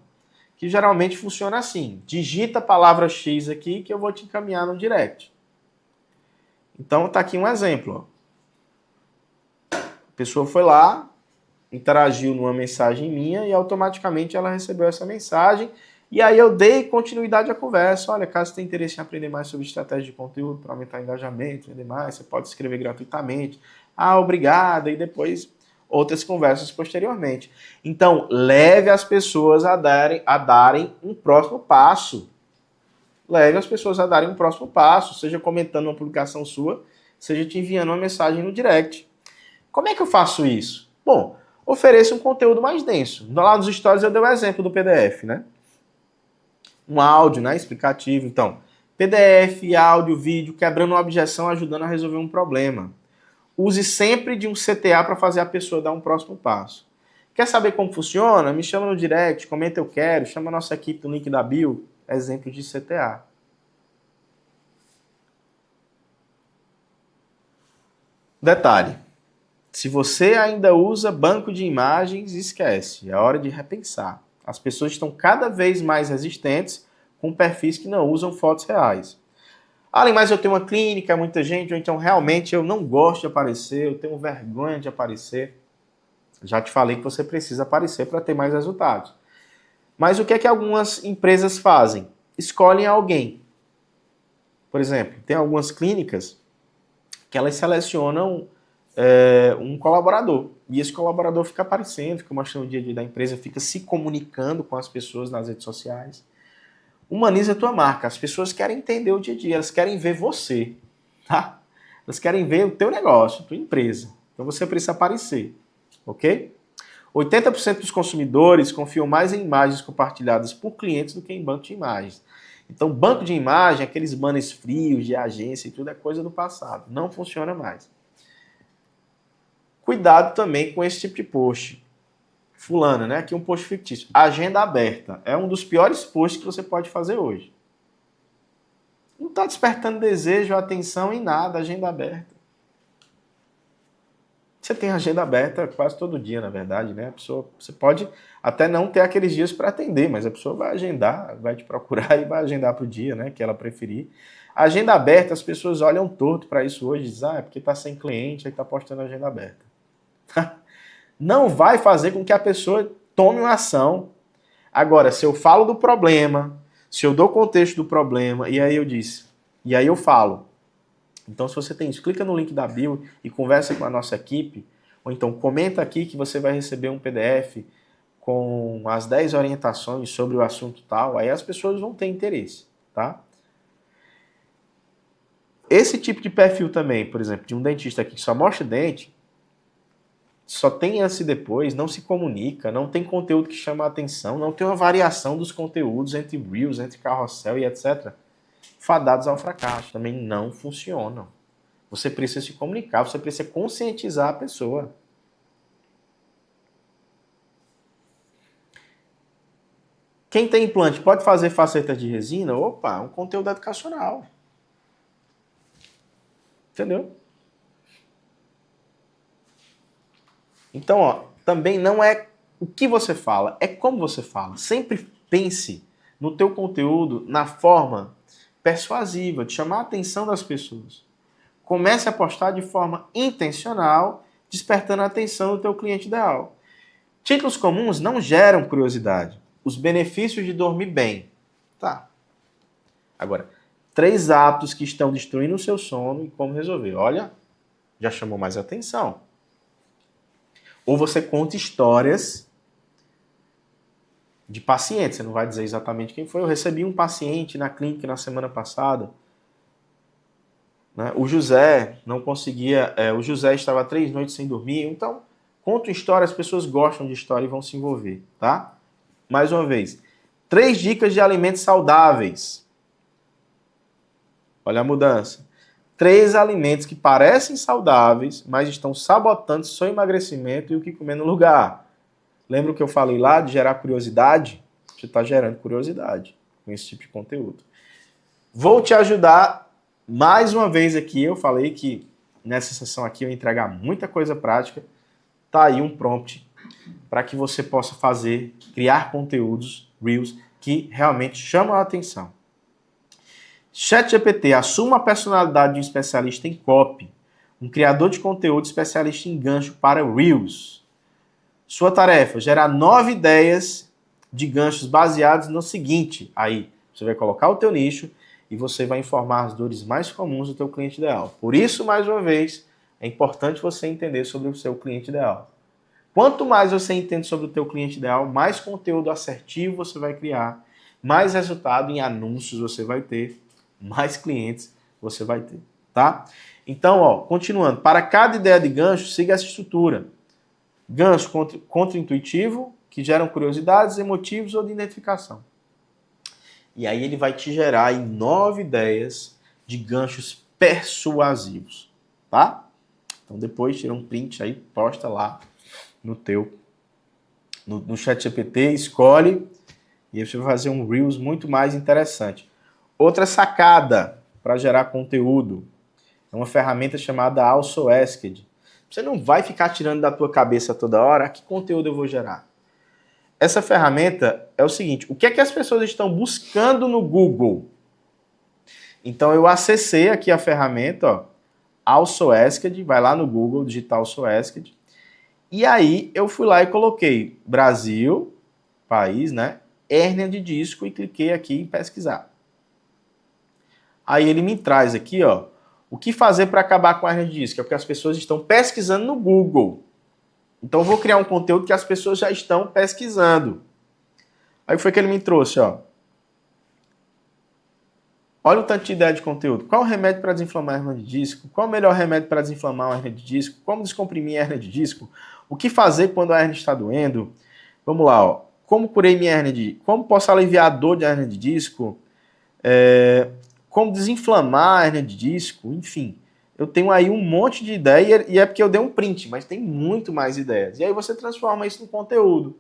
que geralmente funciona assim. Digita a palavra X aqui que eu vou te encaminhar no direct. Então tá aqui um exemplo. Ó. A pessoa foi lá, interagiu numa mensagem minha e automaticamente ela recebeu essa mensagem. E aí eu dei continuidade à conversa. Olha, caso você tenha interesse em aprender mais sobre estratégia de conteúdo para aumentar o engajamento, vender mais, você pode escrever gratuitamente. Ah, obrigado. E depois outras conversas posteriormente. Então, leve as pessoas a darem um próximo passo. Leve as pessoas a darem um próximo passo, seja comentando uma publicação sua, seja te enviando uma mensagem no direct. Como é que eu faço isso? Bom, ofereça um conteúdo mais denso. Lá nos stories eu dei o exemplo do PDF, né? Um áudio, né, explicativo. Então, PDF, áudio, vídeo, quebrando uma objeção, ajudando a resolver um problema. Use sempre de um CTA para fazer a pessoa dar um próximo passo. Quer saber como funciona? Me chama no direct, comenta eu quero, chama a nossa equipe no link da bio. Exemplo de CTA. Detalhe. Se você ainda usa banco de imagens, esquece. É hora de repensar. As pessoas estão cada vez mais resistentes com perfis que não usam fotos reais. Além mais, eu tenho uma clínica, muita gente, ou então realmente eu não gosto de aparecer, eu tenho vergonha de aparecer. Já te falei que você precisa aparecer para ter mais resultados. Mas o que é que algumas empresas fazem? Escolhem alguém. Por exemplo, tem algumas clínicas que elas selecionam um colaborador. E esse colaborador fica aparecendo, fica mostrando o dia a dia da empresa, fica se comunicando com as pessoas nas redes sociais. Humaniza a tua marca. As pessoas querem entender o dia a dia, elas querem ver você. Tá? Elas querem ver o teu negócio, a tua empresa. Então você precisa aparecer. Ok? 80% dos consumidores confiam mais em imagens compartilhadas por clientes do que em banco de imagens. Então, banco de imagem, aqueles banners frios de agência e tudo é coisa do passado. Não funciona mais. Cuidado também com esse tipo de post. Fulano, né? Aqui um post fictício. Agenda aberta. É um dos piores posts que você pode fazer hoje. Não está despertando desejo, atenção em nada, agenda aberta. Você tem agenda aberta quase todo dia, na verdade, né? A pessoa, você pode até não ter aqueles dias para atender, mas a pessoa vai agendar, vai te procurar e vai agendar para o dia, né? Que ela preferir. Agenda aberta, as pessoas olham torto para isso hoje, dizem, é porque está sem cliente, aí está postando agenda aberta. Não vai fazer com que a pessoa tome uma ação. Agora, se eu falo do problema, se eu dou contexto do problema, e aí eu disse, e aí eu falo. Então, se você tem isso, clica no link da bio e conversa com a nossa equipe, ou então comenta aqui que você vai receber um PDF com as 10 orientações sobre o assunto tal, aí as pessoas vão ter interesse, tá? Esse tipo de perfil também, por exemplo, de um dentista aqui que só mostra dente, só tem antes e depois, não se comunica, não tem conteúdo que chama a atenção, não tem uma variação dos conteúdos entre Reels, entre carrossel e etc., fadados ao fracasso, também não funcionam. Você precisa se comunicar, você precisa conscientizar a pessoa. Quem tem implante pode fazer facetas de resina? Opa, um conteúdo educacional. Entendeu? Então, ó, também não é o que você fala, é como você fala. Sempre pense no teu conteúdo na forma persuasiva, de chamar a atenção das pessoas. Comece a postar de forma intencional, despertando a atenção do teu cliente ideal. Títulos comuns não geram curiosidade. Os benefícios de dormir bem. Tá. Agora, 3 hábitos que estão destruindo o seu sono e como resolver. Olha, já chamou mais atenção. Ou você conta histórias de pacientes. Você não vai dizer exatamente quem foi. Eu recebi um paciente na clínica na semana passada. Né? O José não conseguia... o José estava 3 noites sem dormir. Então, conta história. As pessoas gostam de história e vão se envolver. Tá? Mais uma vez. 3 dicas de alimentos saudáveis. Olha a mudança. 3 alimentos que parecem saudáveis, mas estão sabotando seu emagrecimento e o que comer no lugar. Lembra o que eu falei lá de gerar curiosidade? Você está gerando curiosidade com esse tipo de conteúdo. Vou te ajudar mais uma vez aqui. Eu falei que nessa sessão aqui eu ia entregar muita coisa prática. Tá aí um prompt para que você possa fazer, criar conteúdos, Reels, que realmente chamam a atenção. ChatGPT, assuma a personalidade de um especialista em copy, um criador de conteúdo especialista em gancho para Reels. Sua tarefa, gerar 9 ideias de ganchos baseados no seguinte. Aí, você vai colocar o teu nicho e você vai informar as dores mais comuns do teu cliente ideal. Por isso, mais uma vez, é importante você entender sobre o seu cliente ideal. Quanto mais você entende sobre o teu cliente ideal, mais conteúdo assertivo você vai criar, mais resultado em anúncios você vai ter, mais clientes você vai ter, tá? Então, continuando. Para cada ideia de gancho, siga essa estrutura. Gancho contra-intuitivo, que geram curiosidades, emotivos ou de identificação. E aí ele vai te gerar aí 9 ideias de ganchos persuasivos, tá? Então depois tira um print aí, posta lá no ChatGPT, escolhe e aí você vai fazer um Reels muito mais interessante. Outra sacada para gerar conteúdo é uma ferramenta chamada Also Asked. Você não vai ficar tirando da tua cabeça toda hora que conteúdo eu vou gerar. Essa ferramenta é o seguinte, o que é que as pessoas estão buscando no Google? Então eu acessei aqui a ferramenta, Also Asked, vai lá no Google, digitar Also Asked, e aí eu fui lá e coloquei Brasil, país, né? Hérnia de disco e cliquei aqui em pesquisar. Aí ele me traz aqui, o que fazer para acabar com a hérnia de disco? É porque as pessoas estão pesquisando no Google. Então eu vou criar um conteúdo que as pessoas já estão pesquisando. Aí foi que ele me trouxe, Olha o tanto de ideia de conteúdo. Qual o remédio para desinflamar a hérnia de disco? Qual o melhor remédio para desinflamar a hérnia de disco? Como descomprimir a hérnia de disco? O que fazer quando a hérnia está doendo? Vamos lá, Como curei minha hérnia de disco? Como posso aliviar a dor de hérnia de disco? Como desinflamar a hérnia de disco? Enfim, eu tenho aí um monte de ideia e é porque eu dei um print, mas tem muito mais ideias. E aí você transforma isso no conteúdo.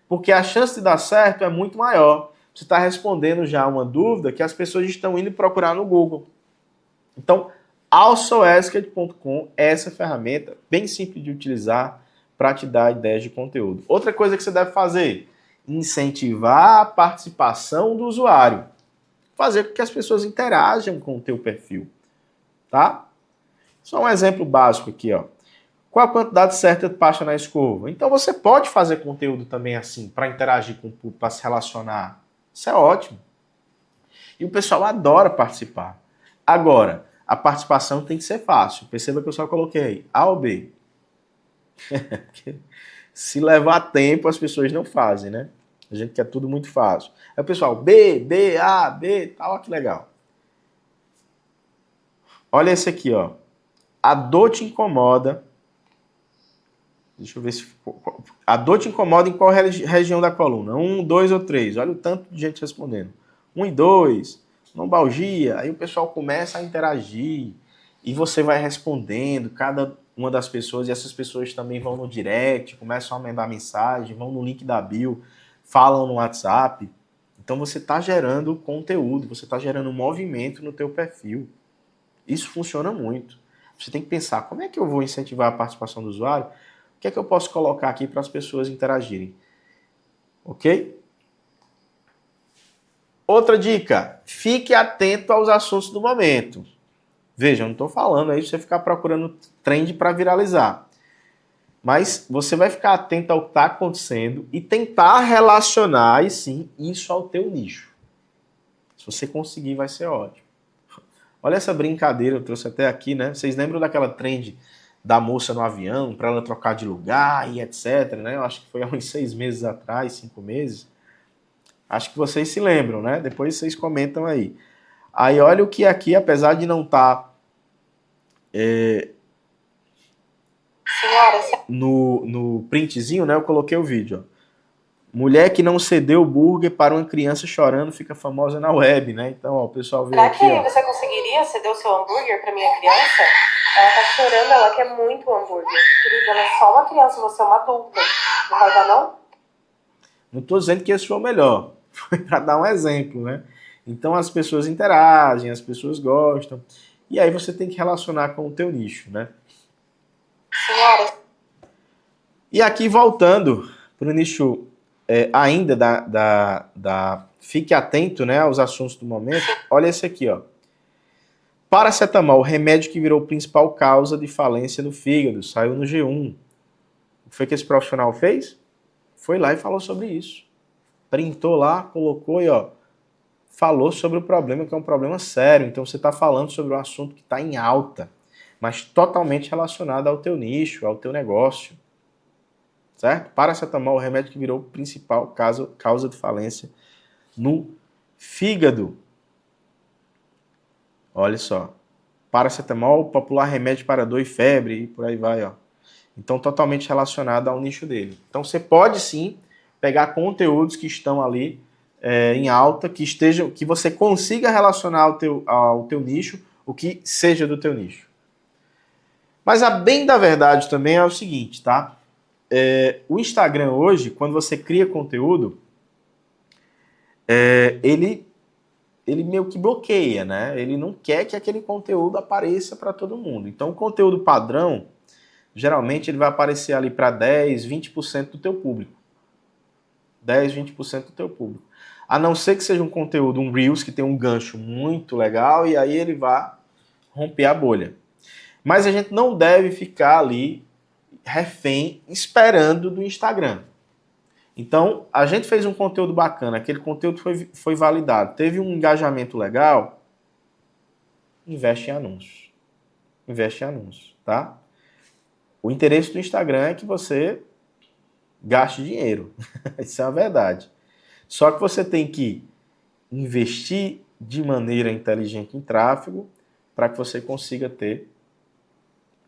Porque a chance de dar certo é muito maior. Você está respondendo já uma dúvida que as pessoas estão indo procurar no Google. Então, alsoasked.com é essa ferramenta bem simples de utilizar para te dar ideias de conteúdo. Outra coisa que você deve fazer, incentivar a participação do usuário. Fazer com que as pessoas interajam com o teu perfil. Tá? Só um exemplo básico aqui, Qual a quantidade certa de pasta na escova? Então você pode fazer conteúdo também assim, para interagir com o público, para se relacionar. Isso é ótimo. E o pessoal adora participar. Agora, a participação tem que ser fácil. Perceba que eu só coloquei A ou B. Se levar tempo, as pessoas não fazem, né? A gente quer tudo muito fácil. Aí o pessoal, B, B, A, B, tal, que legal. Olha esse aqui, A dor te incomoda. Deixa eu ver se... A dor te incomoda em qual região da coluna? 1, 2 ou 3? Olha o tanto de gente respondendo. 1 e 2, lombalgia. Aí o pessoal começa a interagir e você vai respondendo cada uma das pessoas e essas pessoas também vão no direct, começam a mandar mensagem, vão no link da bio, falam no WhatsApp. Então você está gerando conteúdo, você está gerando movimento no teu perfil. Isso funciona muito. Você tem que pensar, como é que eu vou incentivar a participação do usuário? O que é que eu posso colocar aqui para as pessoas interagirem? Ok? Outra dica, fique atento aos assuntos do momento. Veja, eu não estou falando aí de você ficar procurando trend para viralizar. Mas você vai ficar atento ao que está acontecendo e tentar relacionar, aí sim, isso ao teu nicho. Se você conseguir, vai ser ótimo. Olha essa brincadeira, eu trouxe até aqui, né? Vocês lembram daquela trend da moça no avião, para ela trocar de lugar e etc, né? Eu acho que foi há uns 6 meses atrás, 5 meses. Acho que vocês se lembram, né? Depois vocês comentam aí. Aí olha o que aqui, apesar de não estar no printzinho, né? Eu coloquei o vídeo. Mulher que não cedeu o burger para uma criança chorando fica famosa na web, né? Então, ó, o pessoal veio aqui, Será que ó. você conseguiria ceder o seu hambúrguer para minha criança? Ela tá chorando, ela quer muito hambúrguer. Querida, ela é só uma criança, você é uma adulta. Não vai dar, não? Não estou dizendo que esse foi o melhor. Foi para dar um exemplo, né? Então, as pessoas interagem, as pessoas gostam. E aí você tem que relacionar com o teu nicho, né? Senhora. E aqui, voltando para o nicho ainda fique atento, né, aos assuntos do momento. Olha esse aqui, ó. Paracetamol, remédio que virou principal causa de falência no fígado. Saiu no G1. O que foi que esse profissional fez? Foi lá e falou sobre isso. Printou lá, colocou e ó, falou sobre o problema, que é um problema sério. Então você está falando sobre um assunto que está em alta, mas totalmente relacionado ao teu nicho, ao teu negócio. Certo? Paracetamol, o remédio que virou principal causa de falência no fígado. Olha só. Paracetamol, popular remédio para dor e febre, e por aí vai, ó. Então, totalmente relacionado ao nicho dele. Então, você pode sim pegar conteúdos que estão ali em alta, que você consiga relacionar ao teu nicho, o que seja do teu nicho. Mas a bem da verdade também é o seguinte, tá? O Instagram hoje, quando você cria conteúdo, ele meio que bloqueia, né? Ele não quer que aquele conteúdo apareça para todo mundo. Então, o conteúdo padrão, geralmente, ele vai aparecer ali para 10, 20% do teu público. 10, 20% do teu público. A não ser que seja um conteúdo, um Reels, que tem um gancho muito legal, e aí ele vai romper a bolha. Mas a gente não deve ficar ali refém esperando do Instagram. Então, a gente fez um conteúdo bacana, aquele conteúdo foi validado, teve um engajamento legal, investe em anúncios. Investe em anúncios, tá? O interesse do Instagram é que você gaste dinheiro. Isso é a verdade. Só que você tem que investir de maneira inteligente em tráfego para que você consiga ter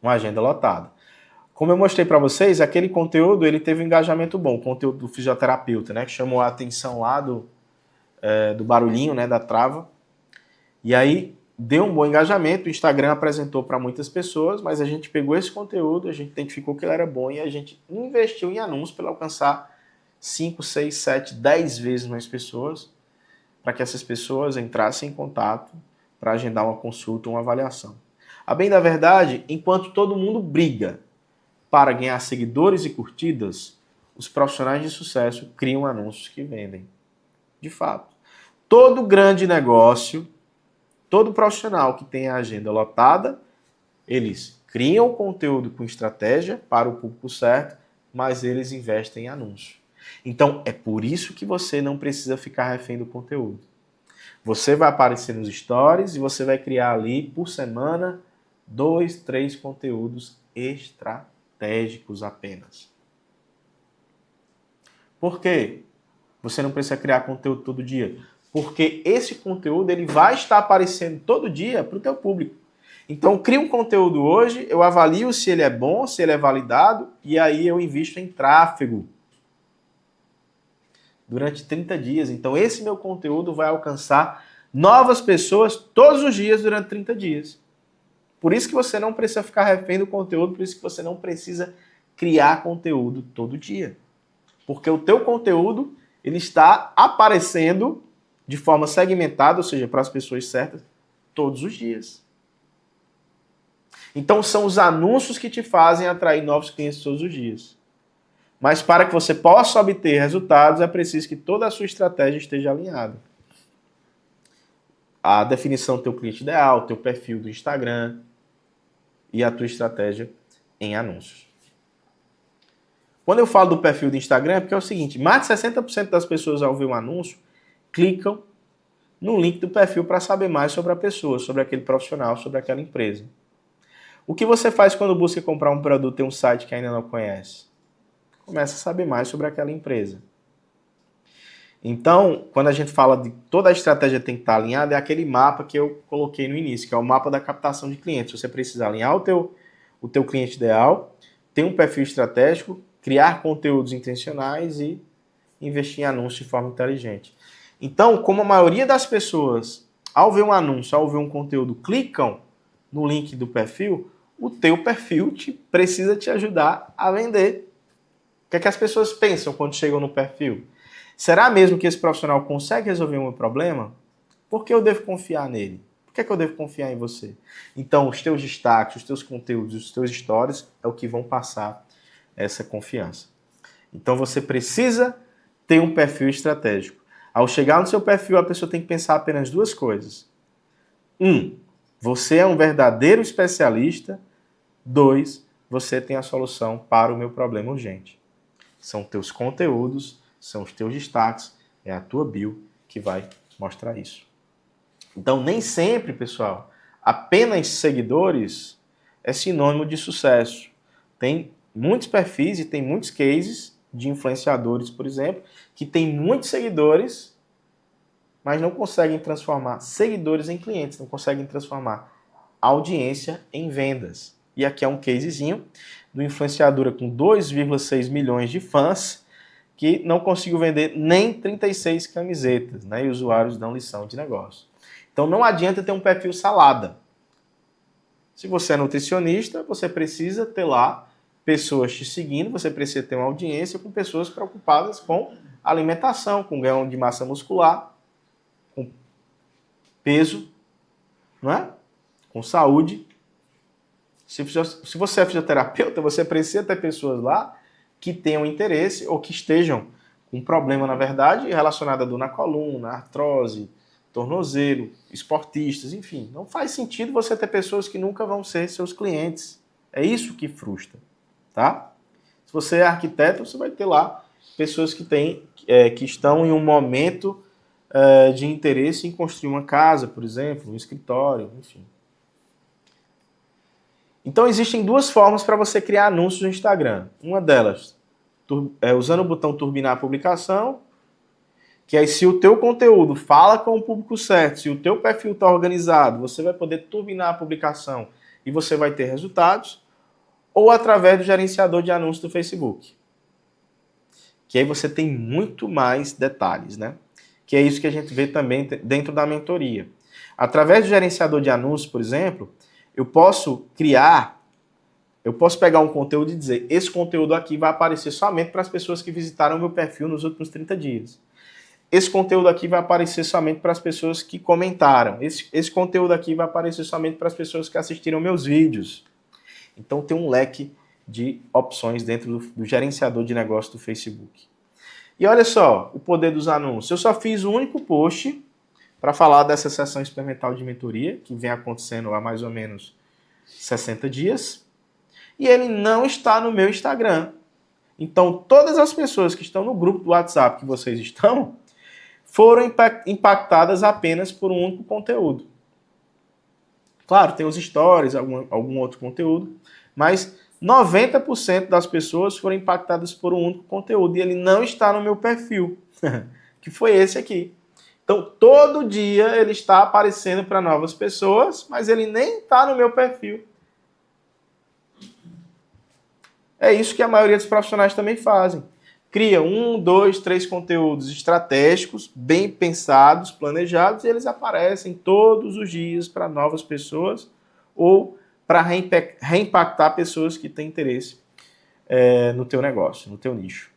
uma agenda lotada. Como eu mostrei para vocês, aquele conteúdo ele teve um engajamento bom, o conteúdo do fisioterapeuta, né, que chamou a atenção lá do barulhinho, né, da trava. E aí deu um bom engajamento, o Instagram apresentou para muitas pessoas, mas a gente pegou esse conteúdo, a gente identificou que ele era bom e a gente investiu em anúncios para alcançar 5, 6, 7, 10 vezes mais pessoas, para que essas pessoas entrassem em contato para agendar uma consulta, uma avaliação. A bem da verdade, enquanto todo mundo briga para ganhar seguidores e curtidas, os profissionais de sucesso criam anúncios que vendem. De fato. Todo grande negócio, todo profissional que tem a agenda lotada, eles criam conteúdo com estratégia para o público certo, mas eles investem em anúncio. Então, é por isso que você não precisa ficar refém do conteúdo. Você vai aparecer nos stories e você vai criar ali, por semana, 2, 3 conteúdos estratégicos apenas. Por quê? Você não precisa criar conteúdo todo dia. Porque esse conteúdo ele vai estar aparecendo todo dia para o teu público. Então, cria um conteúdo hoje, eu avalio se ele é bom, se ele é validado, e aí eu invisto em tráfego. Durante 30 dias. Então, esse meu conteúdo vai alcançar novas pessoas todos os dias durante 30 dias. Por isso que você não precisa ficar refém do conteúdo, por isso que você não precisa criar conteúdo todo dia. Porque o teu conteúdo ele está aparecendo de forma segmentada, ou seja, para as pessoas certas, todos os dias. Então, são os anúncios que te fazem atrair novos clientes todos os dias. Mas para que você possa obter resultados, é preciso que toda a sua estratégia esteja alinhada. A definição do teu cliente ideal, o teu perfil do Instagram e a tua estratégia em anúncios. Quando eu falo do perfil do Instagram, é porque é o seguinte, mais de 60% das pessoas ao ver um anúncio, clicam no link do perfil para saber mais sobre a pessoa, sobre aquele profissional, sobre aquela empresa. O que você faz quando busca comprar um produto em um site que ainda não conhece? Começa a saber mais sobre aquela empresa. Então, quando a gente fala de toda a estratégia tem que estar alinhada, é aquele mapa que eu coloquei no início, que é o mapa da captação de clientes. Você precisa alinhar o teu cliente ideal, ter um perfil estratégico, criar conteúdos intencionais e investir em anúncios de forma inteligente. Então, como a maioria das pessoas, ao ver um anúncio, ao ver um conteúdo, clicam no link do perfil, o teu perfil precisa te ajudar a vender. O que é que as pessoas pensam quando chegam no perfil? Será mesmo que esse profissional consegue resolver o meu problema? Por que eu devo confiar nele? Por que é que eu devo confiar em você? Então, os teus destaques, os teus conteúdos, os teus stories é o que vão passar essa confiança. Então, você precisa ter um perfil estratégico. Ao chegar no seu perfil, a pessoa tem que pensar apenas duas coisas. 1, você é um verdadeiro especialista. 2, você tem a solução para o meu problema urgente. São teus conteúdos, são os teus destaques, é a tua bio que vai mostrar isso. Então, nem sempre, pessoal, apenas seguidores é sinônimo de sucesso. Tem muitos perfis e tem muitos cases de influenciadores, por exemplo, que tem muitos seguidores, mas não conseguem transformar seguidores em clientes, não conseguem transformar audiência em vendas. E aqui é um casezinho do influenciadora com 2,6 milhões de fãs que não conseguiu vender nem 36 camisetas, né? E usuários dão lição de negócio. Então não adianta ter um perfil salada. Se você é nutricionista, você precisa ter lá pessoas te seguindo, você precisa ter uma audiência com pessoas preocupadas com alimentação, com ganho de massa muscular, com peso, não é? Com saúde. Se você é fisioterapeuta, você precisa ter pessoas lá que tenham interesse ou que estejam com um problema, na verdade, relacionado à dor na coluna, artrose, tornozelo, esportistas, enfim. Não faz sentido você ter pessoas que nunca vão ser seus clientes. É isso que frustra, tá? Se você é arquiteto, você vai ter lá pessoas que estão em um momento de interesse em construir uma casa, por exemplo, um escritório, enfim. Então, existem duas formas para você criar anúncios no Instagram. Uma delas é usando o botão turbinar a publicação, que aí se o teu conteúdo fala com o público certo, se o teu perfil está organizado, você vai poder turbinar a publicação e você vai ter resultados, ou através do gerenciador de anúncios do Facebook. Que aí você tem muito mais detalhes, né? Que é isso que a gente vê também dentro da mentoria. Através do gerenciador de anúncios, por exemplo, eu posso pegar um conteúdo e dizer, esse conteúdo aqui vai aparecer somente para as pessoas que visitaram o meu perfil nos últimos 30 dias. Esse conteúdo aqui vai aparecer somente para as pessoas que comentaram. Esse conteúdo aqui vai aparecer somente para as pessoas que assistiram meus vídeos. Então tem um leque de opções dentro do gerenciador de negócio do Facebook. E olha só, o poder dos anúncios. Eu só fiz um único post para falar dessa sessão experimental de mentoria, que vem acontecendo há mais ou menos 60 dias. E ele não está no meu Instagram. Então, todas as pessoas que estão no grupo do WhatsApp que vocês estão, foram impactadas apenas por um único conteúdo. Claro, tem os stories, algum outro conteúdo, mas 90% das pessoas foram impactadas por um único conteúdo e ele não está no meu perfil, que foi esse aqui. Então, todo dia ele está aparecendo para novas pessoas, mas ele nem está no meu perfil. É isso que a maioria dos profissionais também fazem. Cria 1, 2, 3 conteúdos estratégicos, bem pensados, planejados, e eles aparecem todos os dias para novas pessoas ou para reimpactar pessoas que têm interesse no teu negócio, no teu nicho.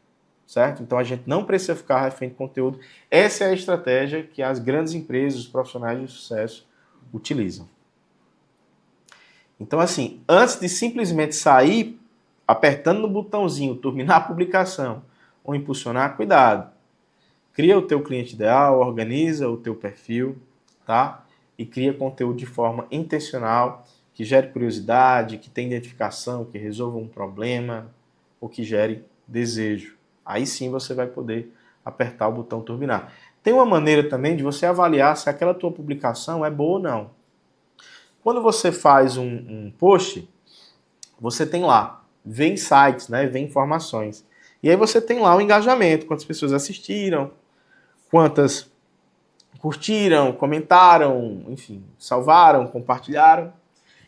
Certo? Então a gente não precisa ficar refém de conteúdo. Essa é a estratégia que as grandes empresas, os profissionais de sucesso utilizam. Então assim, antes de simplesmente sair apertando no botãozinho, terminar a publicação ou impulsionar, cuidado. Cria o teu cliente ideal, organiza o teu perfil, tá? E cria conteúdo de forma intencional, que gere curiosidade, que tenha identificação, que resolva um problema ou que gere desejo. Aí sim você vai poder apertar o botão turbinar. Tem uma maneira também de você avaliar se aquela tua publicação é boa ou não. Quando você faz um post, você tem lá, vê insights, né? Vê informações. E aí você tem lá o engajamento, quantas pessoas assistiram, quantas curtiram, comentaram, enfim, salvaram, compartilharam.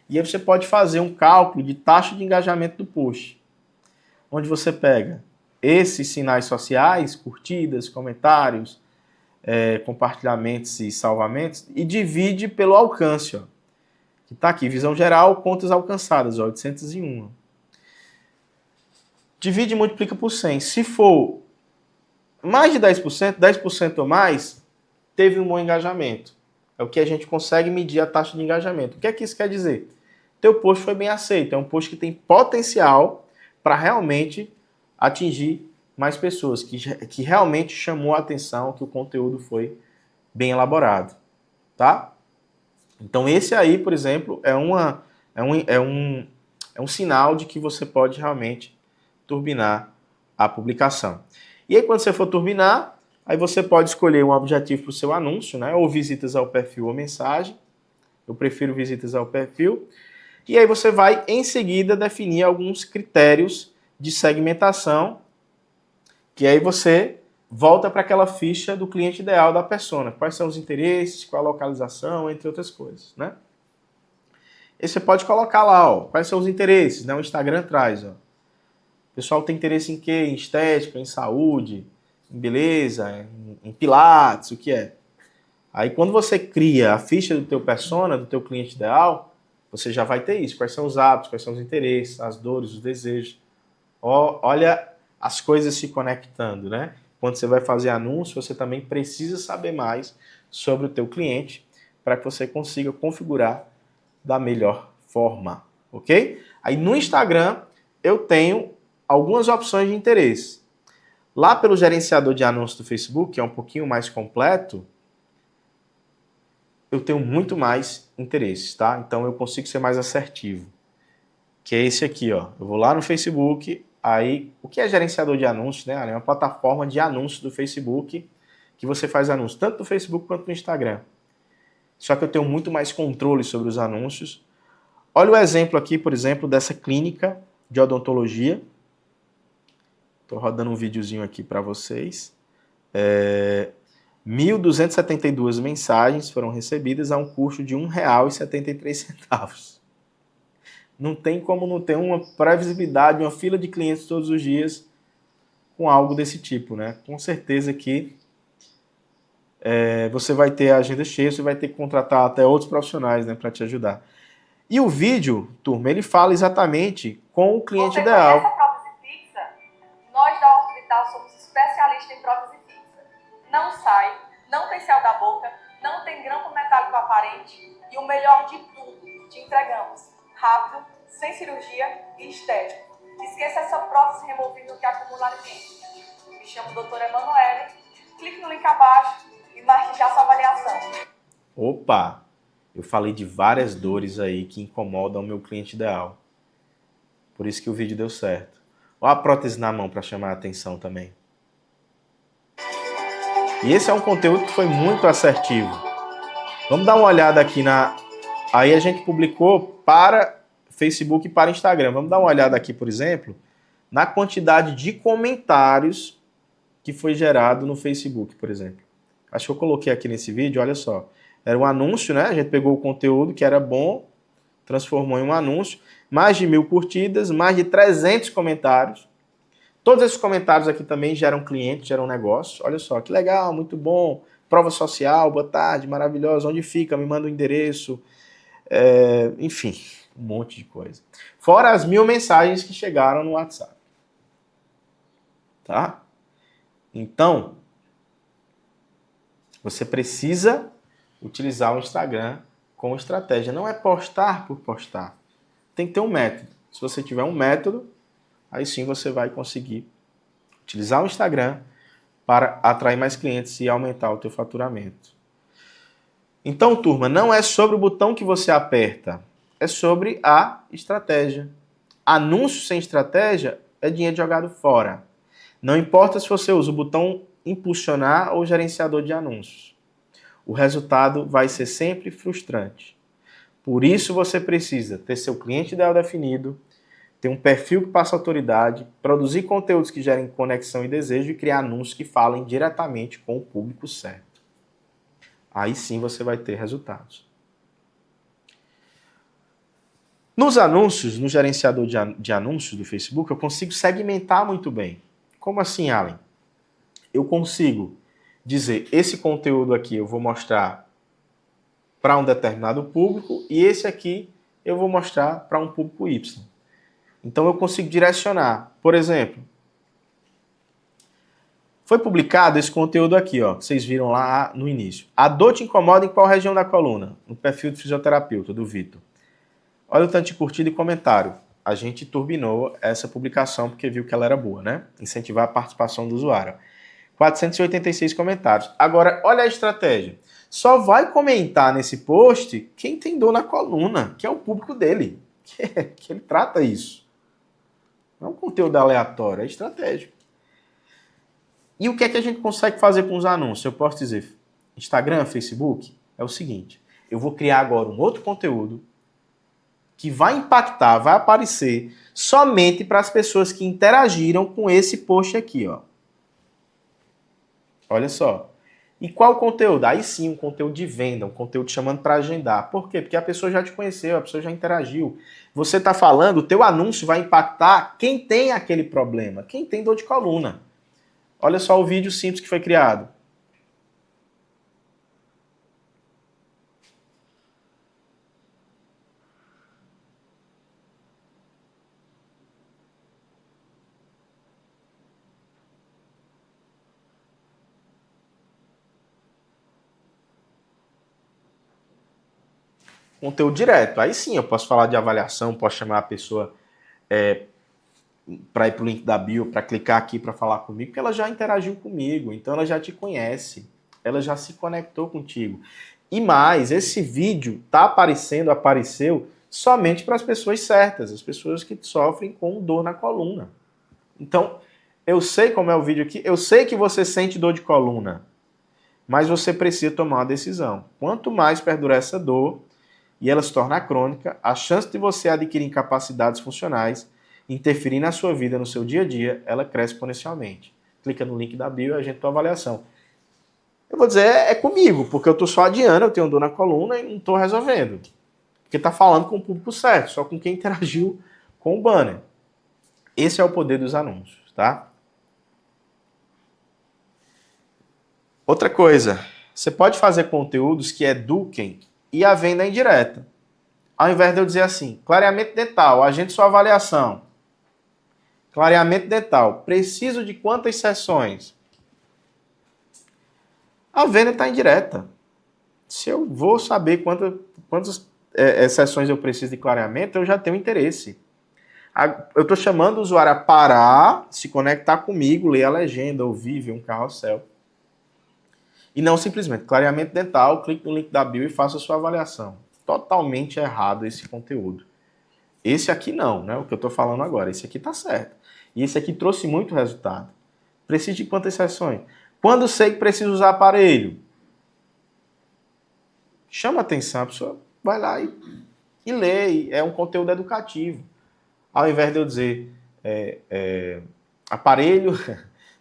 E aí você pode fazer um cálculo de taxa de engajamento do post, onde você pega esses sinais sociais, curtidas, comentários, compartilhamentos e salvamentos, e divide pelo alcance, ó, que está aqui, visão geral, contas alcançadas, ó, 801. Divide e multiplica por 100. Se for mais de 10% ou mais, teve um bom engajamento. É o que a gente consegue medir a taxa de engajamento. O que é que isso quer dizer? Teu post foi bem aceito, é um post que tem potencial para realmente atingir mais pessoas, que realmente chamou a atenção, que o conteúdo foi bem elaborado, tá? Então esse aí, por exemplo, é um sinal de que você pode realmente turbinar a publicação. E aí quando você for turbinar, aí você pode escolher um objetivo para o seu anúncio, né? Ou visitas ao perfil ou mensagem. Eu prefiro visitas ao perfil. E aí você vai, em seguida, definir alguns critérios de segmentação, que aí você volta para aquela ficha do cliente ideal da persona. Quais são os interesses, qual a localização, entre outras coisas, né? E você pode colocar lá, ó, quais são os interesses, né? O Instagram traz, ó. O pessoal tem interesse em quê? Em estética, em saúde, em beleza, em pilates, o que é? Aí quando você cria a ficha do teu persona, do teu cliente ideal, você já vai ter isso. Quais são os hábitos, quais são os interesses, as dores, os desejos. Olha as coisas se conectando, né? Quando você vai fazer anúncio, você também precisa saber mais sobre o teu cliente para que você consiga configurar da melhor forma, ok? Aí no Instagram eu tenho algumas opções de interesse. Lá pelo gerenciador de anúncios do Facebook, que é um pouquinho mais completo, eu tenho muito mais interesses, tá? Então eu consigo ser mais assertivo. Que é esse aqui, ó. Eu vou lá no Facebook, aí o que é gerenciador de anúncios, né? É uma plataforma de anúncios do Facebook que você faz anúncios tanto no Facebook quanto no Instagram. Só que eu tenho muito mais controle sobre os anúncios. Olha o exemplo aqui, por exemplo, dessa clínica de odontologia. Estou rodando um videozinho aqui para vocês. 1.272 mensagens foram recebidas a um custo de R$ 1,73. Não tem como não ter uma previsibilidade, uma fila de clientes todos os dias com algo desse tipo, né? Com certeza que você vai ter a agenda cheia, você vai ter que contratar até outros profissionais, né, para te ajudar. E o vídeo, turma, ele fala exatamente com o cliente ideal. Você conhece a prótese fixa? Nós da Ortovital somos especialistas em prótese fixa. Não sai, não tem céu da boca, não tem grampo metálico aparente e o melhor de tudo, te entregamos rápido, sem cirurgia e estético. Esqueça essa prótese removível que acumula alimento. Me chamo doutora Emanuele, clique no link abaixo e marque já sua avaliação. Opa! Eu falei de várias dores aí que incomodam o meu cliente ideal. Por isso que o vídeo deu certo. Olha a prótese na mão para chamar a atenção também. E esse é um conteúdo que foi muito assertivo. Vamos dar uma olhada aqui na... Aí a gente publicou para Facebook e para Instagram. Vamos dar uma olhada aqui, por exemplo, na quantidade de comentários que foi gerado no Facebook, por exemplo. Acho que eu coloquei aqui nesse vídeo, olha só. Era um anúncio, né? A gente pegou o conteúdo que era bom, transformou em um anúncio. Mais de 1.000 curtidas, mais de 300 comentários. Todos esses comentários aqui também geram clientes, geram negócio. Olha só, que legal, muito bom. Prova social, boa tarde, maravilhosa. Onde fica? Me manda o endereço. Enfim, um monte de coisa. Fora as 1.000 mensagens que chegaram no WhatsApp. Tá? Então, você precisa utilizar o Instagram com estratégia. Não é postar por postar. Tem que ter um método. Se você tiver um método, aí sim você vai conseguir utilizar o Instagram para atrair mais clientes e aumentar o teu faturamento. Então, turma, não é sobre o botão que você aperta, é sobre a estratégia. Anúncio sem estratégia é dinheiro jogado fora. Não importa se você usa o botão impulsionar ou gerenciador de anúncios. O resultado vai ser sempre frustrante. Por isso você precisa ter seu cliente ideal definido, ter um perfil que passa autoridade, produzir conteúdos que gerem conexão e desejo e criar anúncios que falem diretamente com o público certo. Aí sim você vai ter resultados. Nos anúncios, no gerenciador de anúncios do Facebook, eu consigo segmentar muito bem. Como assim, Allen? Eu consigo dizer, esse conteúdo aqui eu vou mostrar para um determinado público e esse aqui eu vou mostrar para um público Y. Então eu consigo direcionar. Por exemplo, foi publicado esse conteúdo aqui, ó, que vocês viram lá no início. A dor te incomoda em qual região da coluna? No perfil do fisioterapeuta, do Vitor. Olha o tanto de curtida e comentário. A gente turbinou essa publicação porque viu que ela era boa, né? Incentivar a participação do usuário. 486 comentários. Agora, olha a estratégia. Só vai comentar nesse post quem tem dor na coluna, que é o público dele, que ele trata isso. Não é um conteúdo aleatório, é estratégico. E o que é que a gente consegue fazer com os anúncios? Eu posso dizer, Instagram, Facebook, é o seguinte, eu vou criar agora um outro conteúdo que vai impactar, vai aparecer somente para as pessoas que interagiram com esse post aqui, ó. Olha só. E qual o conteúdo? Aí sim, um conteúdo de venda, um conteúdo chamando para agendar. Por quê? Porque a pessoa já te conheceu, a pessoa já interagiu. Você está falando, o teu anúncio vai impactar quem tem aquele problema, quem tem dor de coluna. Olha só o vídeo simples que foi criado. Conteúdo direto. Aí sim, eu posso falar de avaliação, posso chamar a pessoa para ir para o link da bio, para clicar aqui para falar comigo, porque ela já interagiu comigo, então ela já te conhece, ela já se conectou contigo. E mais, esse vídeo apareceu somente para as pessoas certas, as pessoas que sofrem com dor na coluna. Então, eu sei como é o vídeo aqui, eu sei que você sente dor de coluna, mas você precisa tomar uma decisão. Quanto mais perdurar essa dor e ela se tornar crônica, a chance de você adquirir incapacidades funcionais, interferir na sua vida, no seu dia a dia, ela cresce exponencialmente. Clica no link da bio e agenda tua avaliação. Eu vou dizer, é comigo, porque eu estou só adiando, eu tenho dor na coluna e não estou resolvendo. Porque está falando com o público certo, só com quem interagiu com o banner. Esse é o poder dos anúncios, tá? Outra coisa, você pode fazer conteúdos que eduquem e a venda é indireta. Ao invés de eu dizer assim, clareamento dental, agende sua avaliação. Clareamento dental, preciso de quantas sessões? A venda está indireta. Se eu vou saber quantas sessões eu preciso de clareamento, eu já tenho interesse. Eu estou chamando o usuário a parar, se conectar comigo, ler a legenda, ouvir, ver um carrossel. E não simplesmente clareamento dental, clique no link da bio e faça a sua avaliação. Totalmente errado esse conteúdo. Esse aqui não, né? O que eu estou falando agora. Esse aqui está certo. E esse aqui trouxe muito resultado. Preciso de quantas sessões? Quando sei que preciso usar aparelho? Chama atenção, a pessoa vai lá e lê. É um conteúdo educativo. Ao invés de eu dizer aparelho,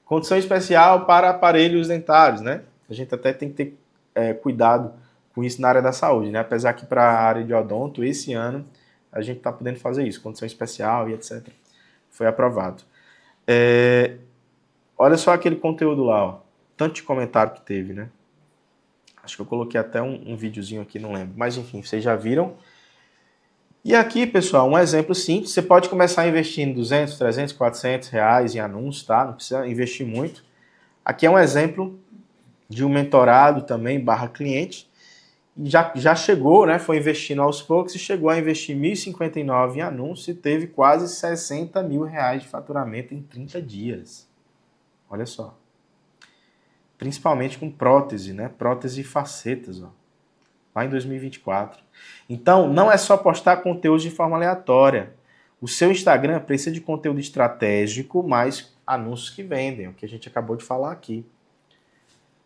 condição especial para aparelhos dentários, né? A gente até tem que ter cuidado com isso na área da saúde, né? Apesar que para a área de odonto, esse ano, a gente está podendo fazer isso, condição especial e etc. Foi aprovado. Olha só aquele conteúdo lá, ó. Tanto de comentário que teve, né? Acho que eu coloquei até um videozinho aqui, não lembro. Mas enfim, vocês já viram. E aqui, pessoal, um exemplo simples. Você pode começar investindo 200, 300, 400 reais em anúncios, tá? Não precisa investir muito. Aqui é um exemplo de um mentorado também, /cliente. Já chegou, né? Foi investindo aos poucos e chegou a investir 1.059 em anúncios e teve quase 60 mil reais de faturamento em 30 dias. Olha só. Principalmente com prótese, né? Prótese e facetas, ó. Lá em 2024. Então, não é só postar conteúdo de forma aleatória. O seu Instagram precisa de conteúdo estratégico, mais anúncios que vendem, o que a gente acabou de falar aqui.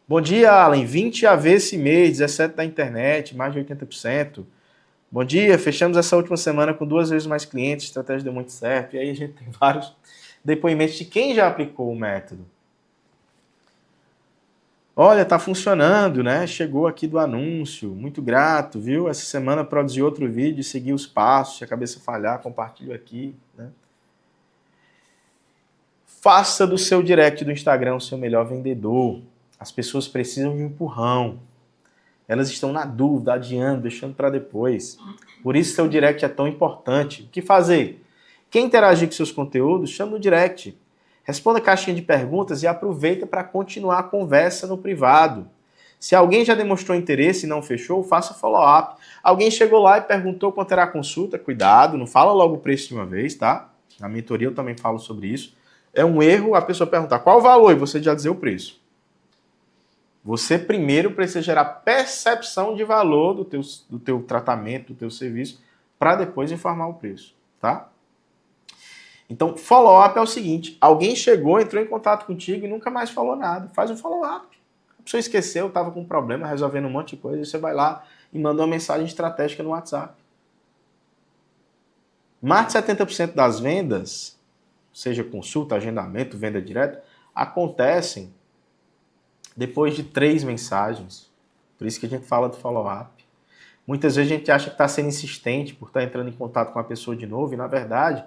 Bom dia, Allen. 20 AV esse mês, 17 da internet, mais de 80%. Bom dia, fechamos essa última semana com 2 vezes mais clientes, a estratégia deu muito certo. E aí a gente tem vários depoimentos de quem já aplicou o método. Olha, tá funcionando, né? Chegou aqui do anúncio, muito grato, viu? Essa semana produzi outro vídeo, segui os passos, se a cabeça falhar, compartilho aqui, né? Faça do seu direct do Instagram o seu melhor vendedor. As pessoas precisam de um empurrão. Elas estão na dúvida, adiando, deixando para depois. Por isso seu direct é tão importante. O que fazer? Quem interagir com seus conteúdos, chama no direct. Responda a caixinha de perguntas e aproveita para continuar a conversa no privado. Se alguém já demonstrou interesse e não fechou, faça follow-up. Alguém chegou lá e perguntou quanto era a consulta, cuidado, não fala logo o preço de uma vez, tá? Na mentoria eu também falo sobre isso. É um erro a pessoa perguntar qual o valor e você já dizer o preço. Você primeiro precisa gerar percepção de valor do teu tratamento, do teu serviço, para depois informar o preço, tá? Então, follow-up é o seguinte, alguém chegou, entrou em contato contigo e nunca mais falou nada. Faz um follow-up. A pessoa esqueceu, estava com um problema, resolvendo um monte de coisa, e você vai lá e manda uma mensagem estratégica no WhatsApp. Mais de 70% das vendas, seja consulta, agendamento, venda direta, acontecem depois de 3 mensagens. Por isso que a gente fala do follow-up. Muitas vezes a gente acha que está sendo insistente por estar entrando em contato com a pessoa de novo, e na verdade,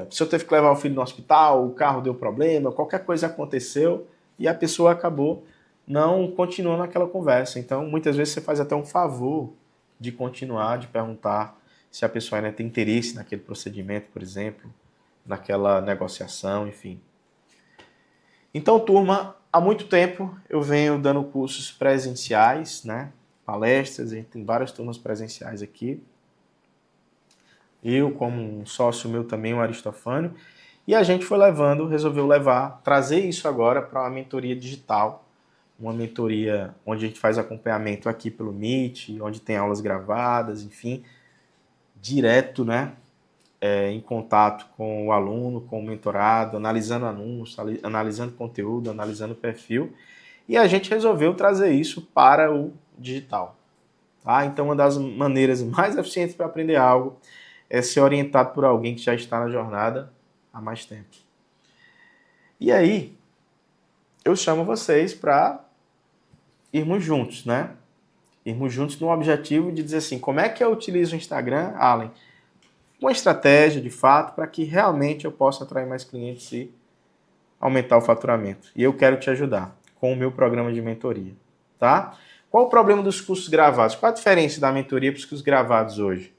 a pessoa teve que levar o filho no hospital, o carro deu problema, qualquer coisa aconteceu e a pessoa acabou não continuando aquela conversa. Então, muitas vezes você faz até um favor de continuar, de perguntar se a pessoa ainda tem interesse naquele procedimento, por exemplo, naquela negociação, enfim. Então, turma, há muito tempo eu venho dando cursos presenciais, né? Palestras, a gente tem várias turmas presenciais aqui. Eu, como um sócio meu também, o Aristofânio, e a gente foi resolveu trazer isso agora para uma mentoria digital, uma mentoria onde a gente faz acompanhamento aqui pelo Meet, onde tem aulas gravadas, enfim, direto, né? Em contato com o aluno, com o mentorado, analisando anúncios, analisando conteúdo, analisando perfil, e a gente resolveu trazer isso para o digital. Tá? Então, uma das maneiras mais eficientes para aprender algo é ser orientado por alguém que já está na jornada há mais tempo. E aí, eu chamo vocês para irmos juntos, né? Irmos juntos no objetivo de dizer assim, como é que eu utilizo o Instagram, Allen? Uma estratégia, de fato, para que realmente eu possa atrair mais clientes e aumentar o faturamento. E eu quero te ajudar com o meu programa de mentoria, tá? Qual o problema dos cursos gravados? Qual a diferença da mentoria para os cursos gravados hoje?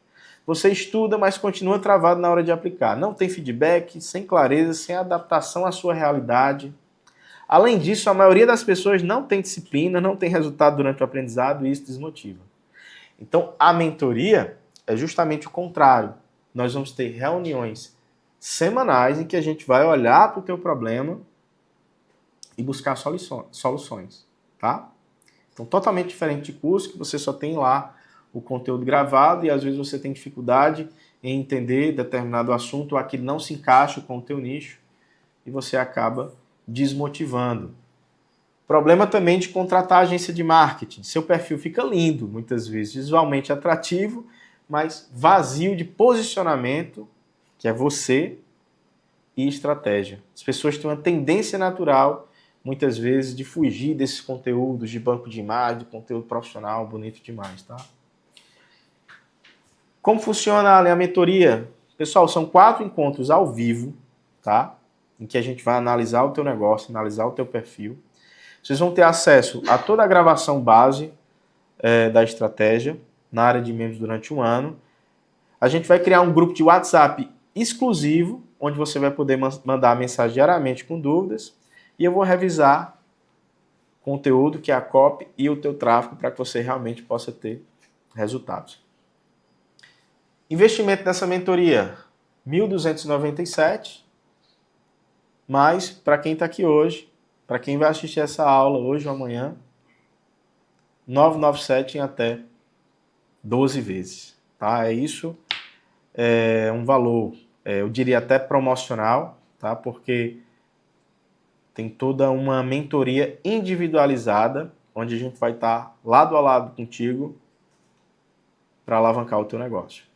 Você estuda, mas continua travado na hora de aplicar. Não tem feedback, sem clareza, sem adaptação à sua realidade. Além disso, a maioria das pessoas não tem disciplina, não tem resultado durante o aprendizado e isso desmotiva. Então, a mentoria é justamente o contrário. Nós vamos ter reuniões semanais em que a gente vai olhar para o teu problema e buscar soluções, tá? Então, totalmente diferente de curso, que você só tem lá o conteúdo gravado e às vezes você tem dificuldade em entender determinado assunto ou aquilo não se encaixa com o teu nicho e você acaba desmotivando. Problema também de contratar agência de marketing. Seu perfil fica lindo, muitas vezes visualmente atrativo, mas vazio de posicionamento, que é você, e estratégia. As pessoas têm uma tendência natural, muitas vezes, de fugir desses conteúdos de banco de imagem, de conteúdo profissional, bonito demais, tá? Como funciona a mentoria? Pessoal, são 4 encontros ao vivo, tá? Em que a gente vai analisar o teu negócio, analisar o teu perfil. Vocês vão ter acesso a toda a gravação base da estratégia na área de membros durante um ano. A gente vai criar um grupo de WhatsApp exclusivo, onde você vai poder mandar mensagem diariamente com dúvidas. E eu vou revisar conteúdo, que é a copy e o teu tráfego, para que você realmente possa ter resultados. Investimento nessa mentoria, R$ 1.297. Mas, para quem está aqui hoje, para quem vai assistir essa aula hoje ou amanhã, R$ 997 em até 12 vezes. Tá? Isso é um valor, eu diria até promocional, tá? Porque tem toda uma mentoria individualizada, onde a gente vai estar lado a lado contigo para alavancar o teu negócio.